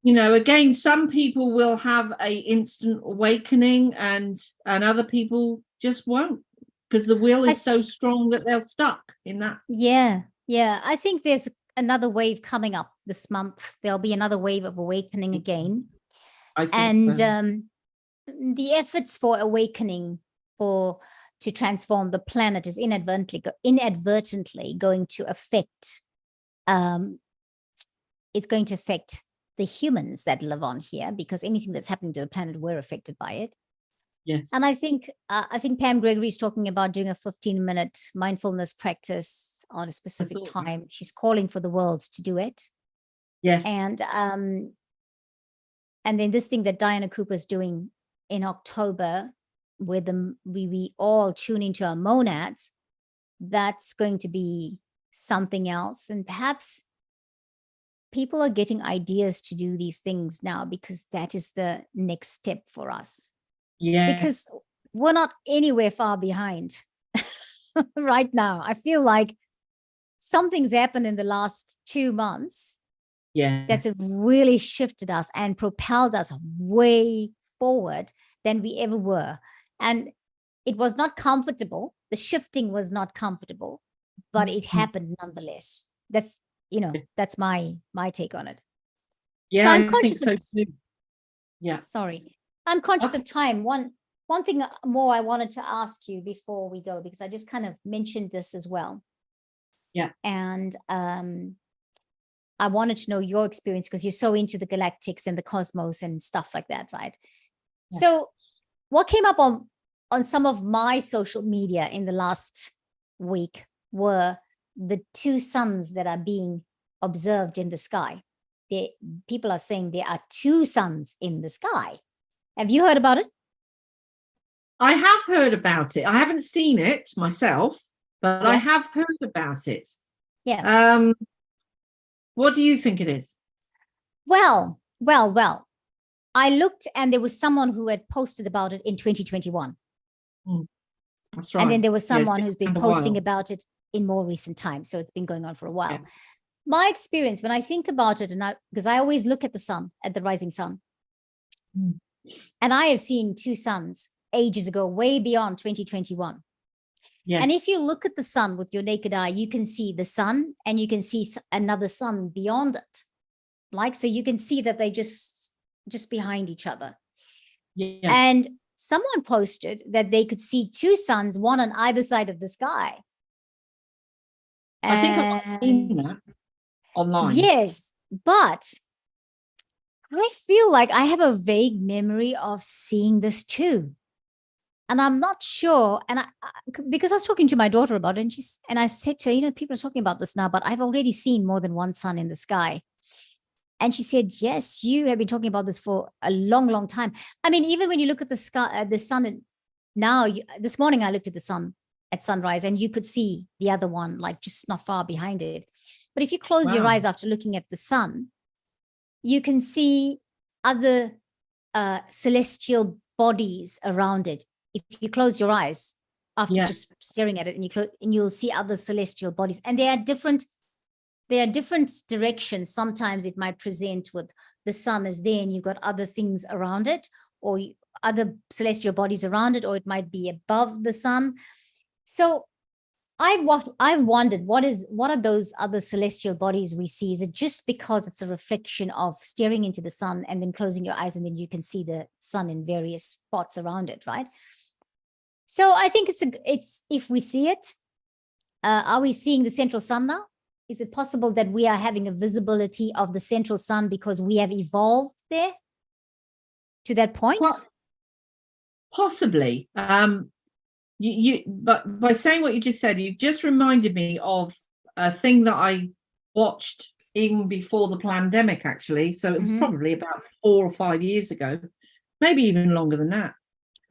again, some people will have a instant awakening, and other people just won't, because the will is so strong that they're stuck in that. Yeah. I think there's another wave coming up this month. There'll be another wave of awakening again. I think so. The efforts for awakening to transform the planet is inadvertently going to affect it's going to affect the humans that live on here, because anything that's happening to the planet, we're affected by it. Yes. And I think Pam Gregory is talking about doing a 15-minute mindfulness practice on a specific time. She's calling for the world to do it. Yes. And then this thing that Diana Cooper's doing in October, where we all tune into our monads, that's going to be something else. And perhaps people are getting ideas to do these things now, because that is the next step for us. Yeah. Because we're not anywhere far behind right now. I feel like something's happened in the last 2 months. Yeah. That's really shifted us and propelled us way forward than we ever were. And it was not comfortable. The shifting was not comfortable, but it happened nonetheless. That's, that's my take on it. Yeah, so I'm conscious I think so too. Yeah. Sorry. I'm conscious of time. One thing more I wanted to ask you before we go, because I just kind of mentioned this as well. Yeah. And I wanted to know your experience, because you're so into the galactics and the cosmos and stuff like that, right? Yeah. So what came up on some of my social media in the last week were the 2 suns that are being observed in the sky. People are saying there are 2 suns in the sky. Have you heard about it? I have heard about it. I haven't seen it myself, but I have heard about it. Yeah. What do you think it is? Well. I looked, and there was someone who had posted about it in 2021. That's right. And then there was someone who's been posting about it in more recent times. So it's been going on for a while. Yeah. My experience, when I think about it, because I always look at the sun, at the rising sun, and I have seen 2 suns ages ago, way beyond 2021. Yes. And if you look at the sun with your naked eye, you can see the sun, and you can see another sun beyond it. So you can see that they just behind each other. Yeah. And someone posted that they could see 2 suns, one on either side of the sky. I think I've seen that online. Yes, but I feel like I have a vague memory of seeing this too. And I'm not sure. And because I was talking to my daughter about it, and I said to her, people are talking about this now, but I've already seen more than one sun in the sky. And she said, yes, you have been talking about this for a long, long time. I mean, even when you look at the sky, the sun, now, this morning I looked at the sun at sunrise, and you could see the other one, just not far behind it. But if you close your eyes after looking at the sun, you can see other celestial bodies around it. If you close your eyes after just staring at it, and you'll see other celestial bodies, and they are different. There are different directions. Sometimes it might present with the sun is there, and you've got other things around it, or other celestial bodies around it, or it might be above the sun. So I've wondered, what are those other celestial bodies we see? Is it just because it's a reflection of staring into the sun and then closing your eyes, and then you can see the sun in various spots around it, right? So I think it's if we see it, are we seeing the central sun now? Is it possible that we are having a visibility of the central sun because we have evolved there to that point? Possibly. But by saying what you just said, you just reminded me of a thing that I watched even before the pandemic, actually. So it was probably about 4 or 5 years ago, maybe even longer than that.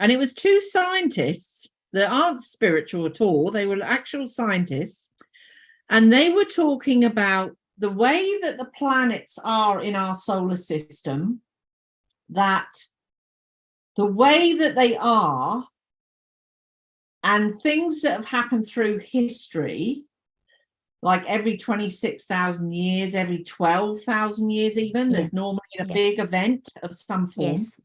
And it was 2 scientists that aren't spiritual at all. They were actual scientists. And they were talking about the way that the planets are in our solar system, that the way that they are, and things that have happened through history, like every 26,000 years, every 12,000 years even. There's normally a big event of some form. Yes.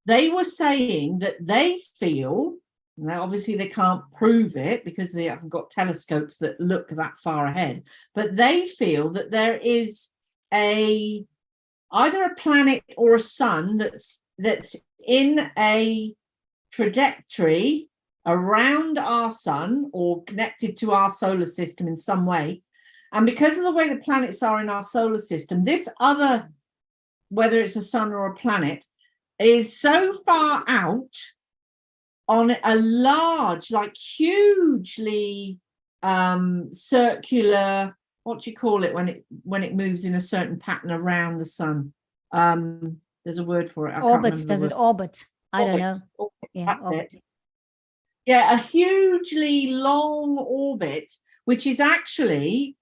They were saying that they feel, now obviously they can't prove it because they haven't got telescopes that look that far ahead, but they feel that there is either a planet or a sun that's in a trajectory around our sun or connected to our solar system in some way. And because of the way the planets are in our solar system, this other, whether it's a sun or a planet, is so far out on a large, like hugely circular, what do you call it when it moves in a certain pattern around the sun? There's a word for it. Orbits. Does it orbit? I don't know. Yeah, that's orbit. It. Yeah, a hugely long orbit, which is actually,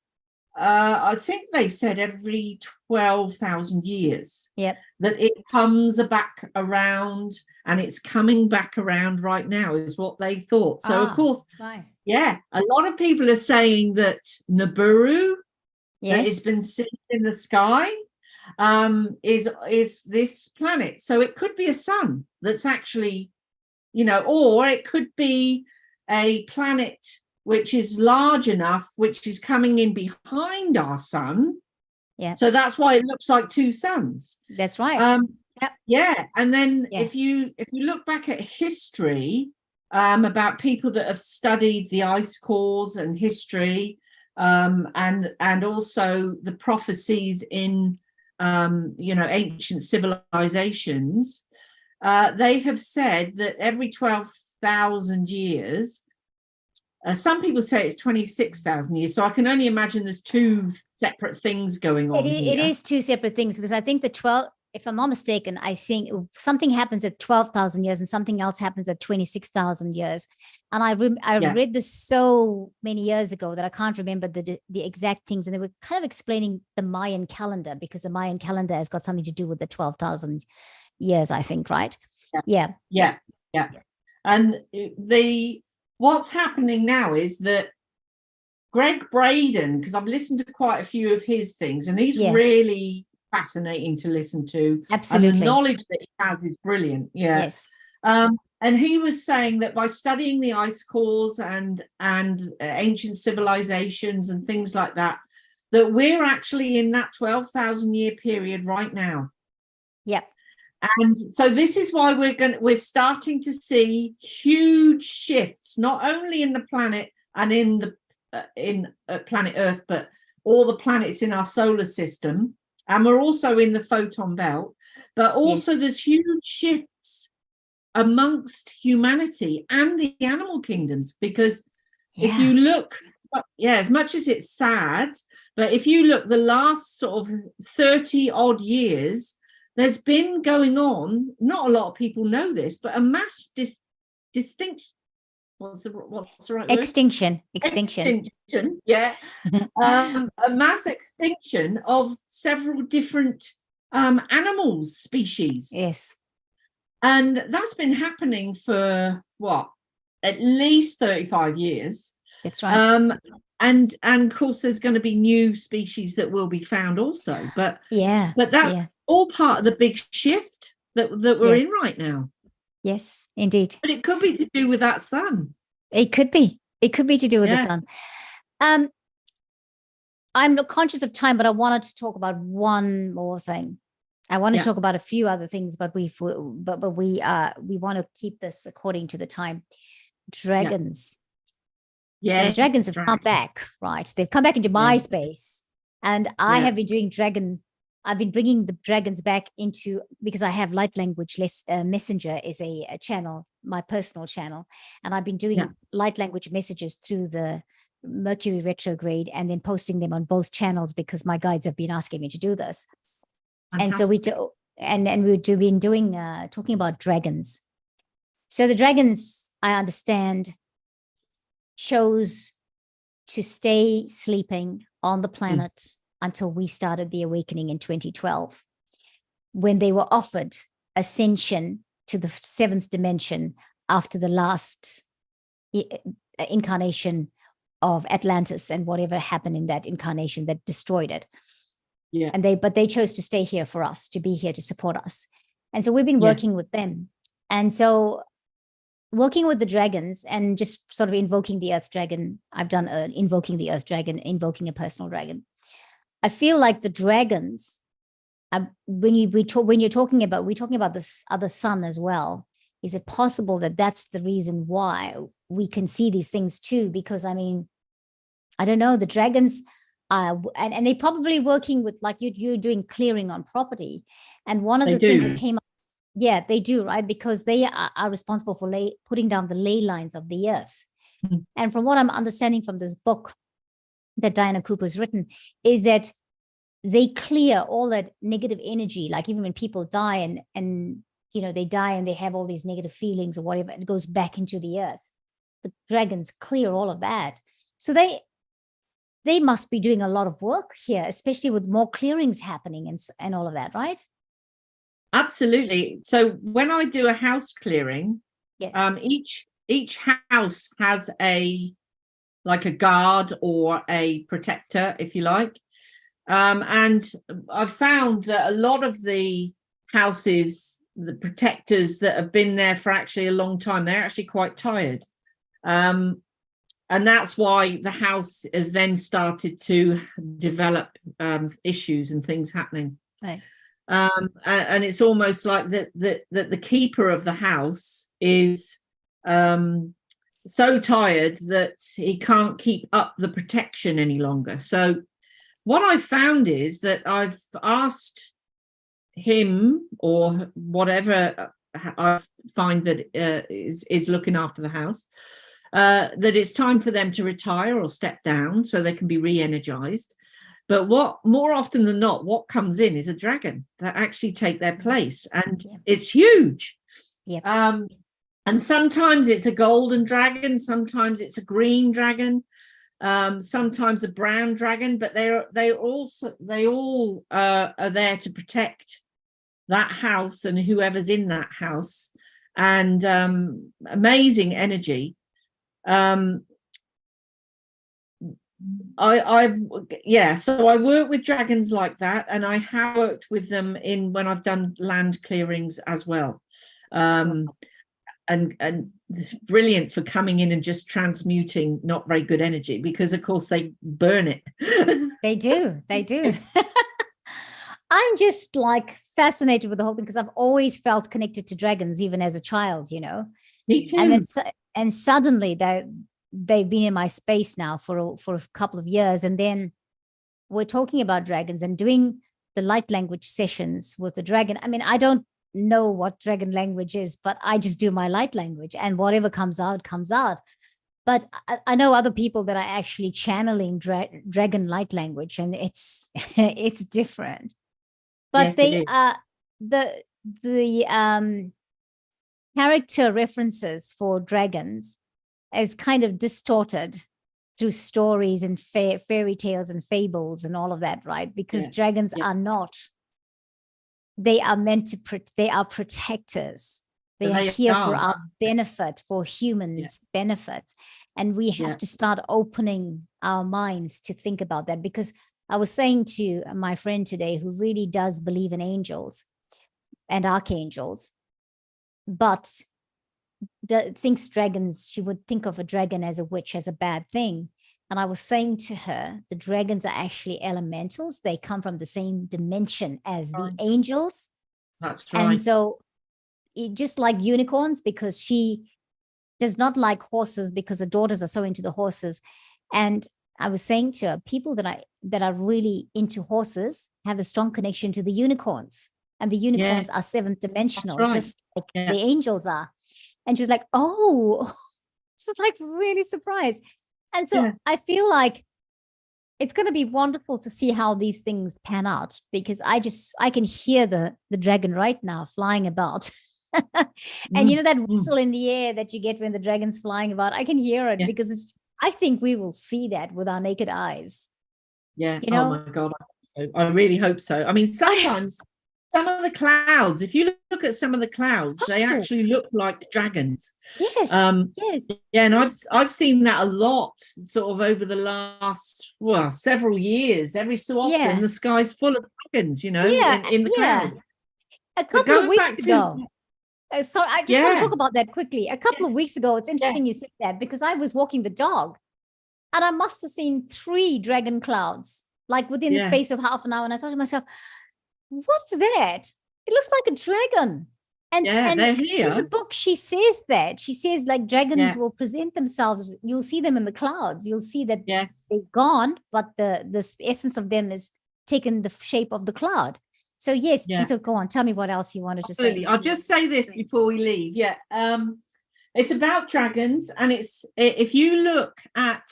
I think they said every 12,000 years. Yep. That it comes back around, and it's coming back around right now is what they thought. So of course, right. Yeah, a lot of people are saying that Nibiru, that has been seen in the sky, is this planet. So it could be a sun that's actually, or it could be a planet which is large enough, which is coming in behind our sun. Yeah. So that's why it looks like two suns. That's right. Yeah. And then if you look back at history, about people that have studied the ice cores and history, and also the prophecies in ancient civilizations, they have said that every 12,000 years, some people say it's 26,000 years, so I can only imagine there's two separate things going on. It is two separate things, because I think if I'm not mistaken, I think something happens at 12,000 years and something else happens at 26,000 years. And I read this so many years ago that I can't remember the exact things. And they were kind of explaining the Mayan calendar, because the Mayan calendar has got something to do with the 12,000 years, I think, right? Yeah. And what's happening now is that Greg Braden, because I've listened to quite a few of his things, and he's really fascinating to listen to. Absolutely. And the knowledge that he has is brilliant. Yeah. Yes. And he was saying that by studying the ice cores and ancient civilizations and things like that, that we're actually in that 12,000 year period right now. Yep. And so this is why we're starting to see huge shifts, not only in the planet and in planet Earth, but all the planets in our solar system. And we're also in the photon belt, but also there's huge shifts amongst humanity and the animal kingdoms, because if you look, as much as it's sad, but if you look the last sort of 30 odd years, there's been going on, not a lot of people know this, but a mass distinction. What's the right word? Extinction. Yeah. A mass extinction of several different animal species. Yes. And that's been happening for at least 35 years. That's right. And of course there's going to be new species that will be found also. But that's all part of the big shift that we're in right now. Yes, indeed. But it could be to do with that sun. It could be. It could be to do with the sun. I'm conscious of time, but I wanted to talk about one more thing. I want to talk about a few other things, but we want to keep this according to the time. Dragons. Yes. So the dragons have come back, right? They've come back into my space, and I have been doing I've been bringing the dragons back into, because I have Light Language Messenger is a channel, my personal channel, and I've been doing light language messages through the Mercury retrograde and then posting them on both channels, because my guides have been asking me to do this. Fantastic. And so we've been doing talking about dragons. So the dragons, I understand, chose to stay sleeping on the planet until we started the awakening in 2012, when they were offered ascension to the seventh dimension after the last incarnation Atlantis and whatever happened in that incarnation that destroyed it. Yeah. And they chose to stay here for us, to be here to support us. And so we've been working with them. And so working with the dragons and just sort of invoking the earth dragon, I've done invoking the earth dragon, invoking a personal dragon. I feel like the dragons, when you're talking about, we're talking about this other sun as well. Is it possible that that's the reason why we can see these things too? Because I mean, I don't know, the dragons, and they're probably working with, like you're doing clearing on property. And one of the things that came up, yeah, they do, right? Because they are responsible for putting down the ley lines of the earth. Mm-hmm. And from what I'm understanding from this book that Diana Cooper's written, is that they clear all that negative energy. Like even when people die and you know, they die and they have all these negative feelings or whatever, it goes back into the earth. The dragons clear all of that. So they must be doing a lot of work here, especially with more clearings happening and all of that, right? Absolutely. So when I do a house clearing, yes, each house has a guard or a protector, if you like. And I've found that a lot of the houses, the protectors that have been there for actually a long time, they're actually quite tired. And that's why the house has then started to develop issues and things happening. Right. And it's almost like that the keeper of the house is so tired that he can't keep up the protection any longer. So what I found is that I've asked him or whatever I find that is looking after the house, that it's time for them to retire or step down so they can be re-energized. But what more often than not, what comes in is a dragon that actually take their place, and it's huge. And sometimes it's a golden dragon, sometimes it's a green dragon, sometimes a brown dragon, but they all are there to protect that house and whoever's in that house. And amazing energy. So I work with dragons like that, and I have worked with them when I've done land clearings as well. And brilliant for coming in and just transmuting not very good energy, because of course they burn it. They do. I'm just like fascinated with the whole thing, because I've always felt connected to dragons, even as a child, you know. Me too. And suddenly they've been in my space now for a couple of years, and then we're talking about dragons and doing the light language sessions with the dragon. I mean, I don't know what dragon language is, but I just do my light language, and whatever comes out comes out. But I know other people that are actually channeling dragon light language, and it's it's different. But yes, the character references for dragons is kind of distorted through stories and fairy tales and fables and all of that, right? Because dragons are not, they are meant to, they are protectors. They are here for our benefit, for humans' benefit. And we have to start opening our minds to think about that. Because I was saying to my friend today, who really does believe in angels and archangels, but thinks dragons, she would think of a dragon as a witch, as a bad thing. And I was saying to her, the dragons are actually elementals. They come from the same dimension as the angels. That's right. And so just like unicorns, because she does not like horses, because her daughters are so into the horses. And I was saying to her, people that are really into horses have a strong connection to the unicorns. And the unicorns are seventh dimensional, just like the angels are. And she was like, oh, she's like really surprised. And so I feel like it's going to be wonderful to see how these things pan out, because I can hear the dragon right now flying about. And you know that whistle in the air that you get when the dragon's flying about, I can hear it because I think we will see that with our naked eyes. Yeah. You know? Oh my God. I really hope so. I mean, some of the clouds, if you look at some of the clouds, they actually look like dragons. Yes. Yes. Yeah, and I've seen that a lot, sort of over the last several years. Every so often, the sky's full of dragons, in the clouds. A couple of weeks ago. So I just want to talk about that quickly. A couple of weeks ago, it's interesting you said that, because I was walking the dog, and I must have seen 3 dragon clouds, like within the space of half an hour. And I thought to myself, what's that? It looks like a dragon. And they're here. In the book, she says that. She says, like, dragons will present themselves. You'll see them in the clouds. You'll see that they're gone, but the essence of them is taken the shape of the cloud. So yes, and so go on. Tell me what else you wanted to say. I'll just say this before we leave. It's about dragons, and it's, if you look at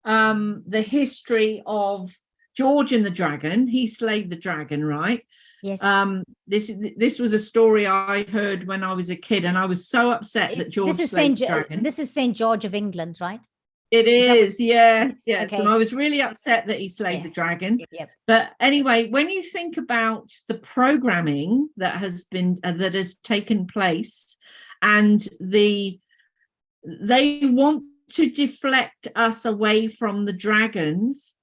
the history of George and the dragon, he slayed the dragon, right? Yes. This was a story I heard when I was a kid, and I was so upset that George slayed the dragon. This is St. George of England, right? It is, yes. Okay. And I was really upset that he slayed the dragon. Yep. But anyway, when you think about the programming that has taken place, and they want to deflect us away from the dragons,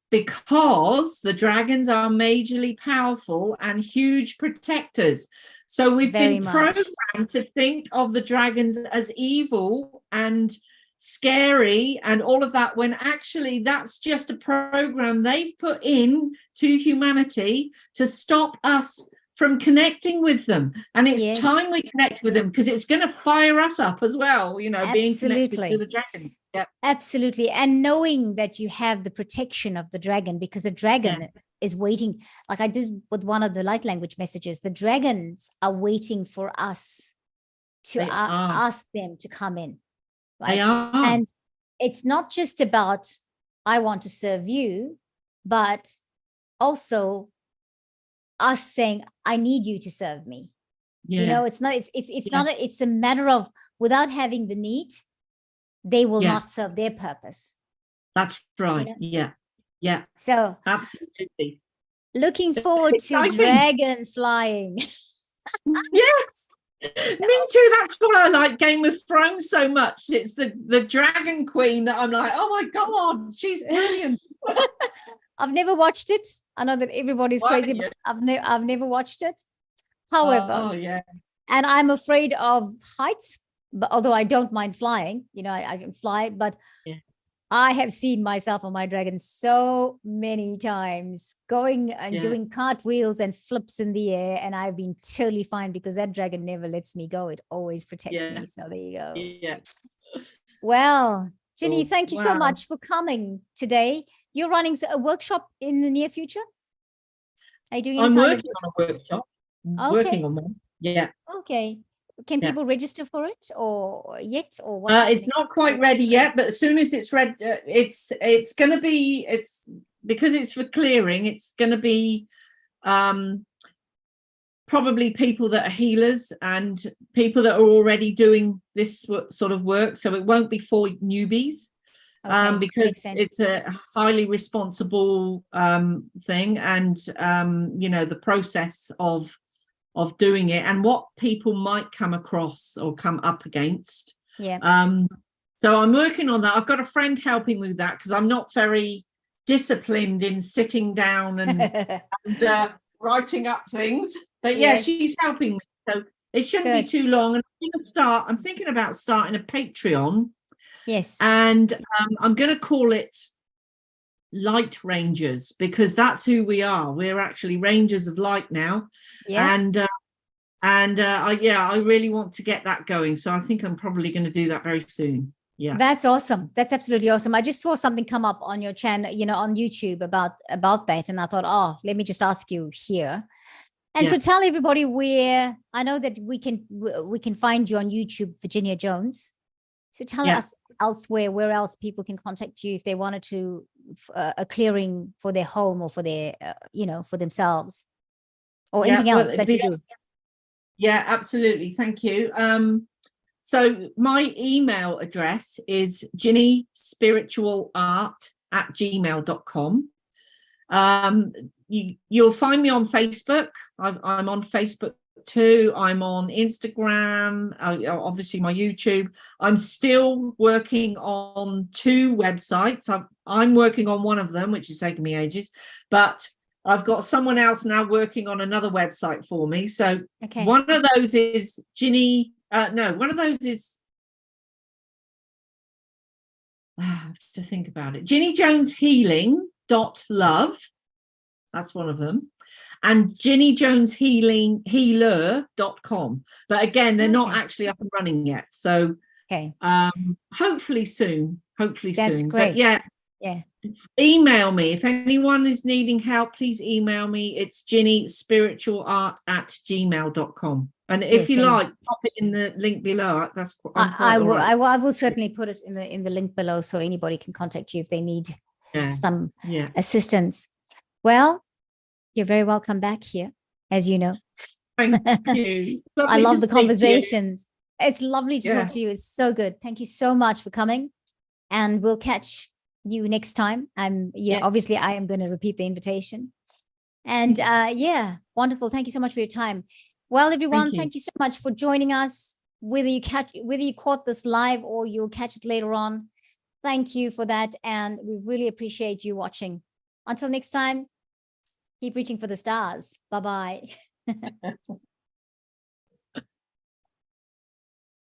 because the dragons are majorly powerful and huge protectors. So we've been programmed to think of the dragons as evil and scary and all of that, when actually that's just a program they've put in to humanity to stop us from connecting with them. And it's time we connect with them, because it's going to fire us up as well, being connected to the dragon. Yeah, absolutely. And knowing that you have the protection of the dragon, because the dragon is waiting, like I did with one of the light language messages, the dragons are waiting for us to ask them to come in. Right? They are. And it's not just about, I want to serve you, but also us saying, I need you to serve me. It's a matter of, without having the need, they will not serve their purpose. That's right. Yeah. So absolutely. Looking forward to dragon flying. Yes. Me too. That's why I like Game of Thrones so much. It's the dragon queen that I'm like, oh my God, she's brilliant. I've never watched it. I know that everybody's crazy, but I've never watched it. However, and I'm afraid of heights, but although I don't mind flying, I can fly, but I have seen myself on my dragon so many times going and doing cartwheels and flips in the air, and I've been totally fine, because that dragon never lets me go. It always protects me. So there you go. Yeah. Well, Ginny, thank you so much for coming today. You're running a workshop in the near future? Are you doing any I'm working on a workshop. Working on one. Yeah. Okay. Can people register for it or yet, or what? It's not quite ready yet, but as soon as it's ready, it's going to be, because it's for clearing, it's going to be probably people that are healers and people that are already doing this sort of work. So it won't be for newbies. Because it's a highly responsible thing, and the process of doing it and what people might come across or come up against. So I'm working on that. I've got a friend helping me with that, because I'm not very disciplined in sitting down and writing up things, but she's helping me, so it shouldn't be too long. And I'm thinking about starting a Patreon. Yes. And I'm going to call it Light Rangers, because that's who we are. We're actually Rangers of Light now. And I really want to get that going. So I think I'm probably going to do that very soon. Yeah. That's awesome. That's absolutely awesome. I just saw something come up on your channel, on YouTube about that. And I thought, let me just ask you here. And so tell everybody where, I know that we can find you on YouTube, Virginia Jones. So tell us elsewhere, where else people can contact you if they wanted to a clearing for their home or for their, for themselves, or anything else that you do. Yeah, absolutely. Thank you. So my email address is ginnyspiritualart@gmail.com. You'll find me on Facebook. I'm on Facebook too. I'm on Instagram, obviously my YouTube. I'm still working on 2 websites. I'm working on one of them, which is taking me ages, but I've got someone else now working on another website for me. So one of those is Ginny. One of those is, I have to think about it. Ginny Jones Healing.love. That's one of them. And Ginny Jones Healer.com. But again, they're not actually up and running yet. So hopefully soon. That's soon. great. But yeah. Yeah. Email me. If anyone is needing help, please email me. It's ginnyspiritualart@gmail.com. And if you like, pop it in the link below. That's I will certainly put it in the link below so anybody can contact you if they need some assistance. Well, you're very welcome back here, as you know. Thank you. I love the conversations. It's lovely to talk to you. It's so good. Thank you so much for coming, and we'll catch you next time. Obviously I am going to repeat the invitation, and wonderful. Thank you so much for your time. Well, everyone, thank you so much for joining us, whether you caught this live or you'll catch it later on. Thank you for that, and we really appreciate you watching. Until next time, keep reaching for the stars. Bye-bye.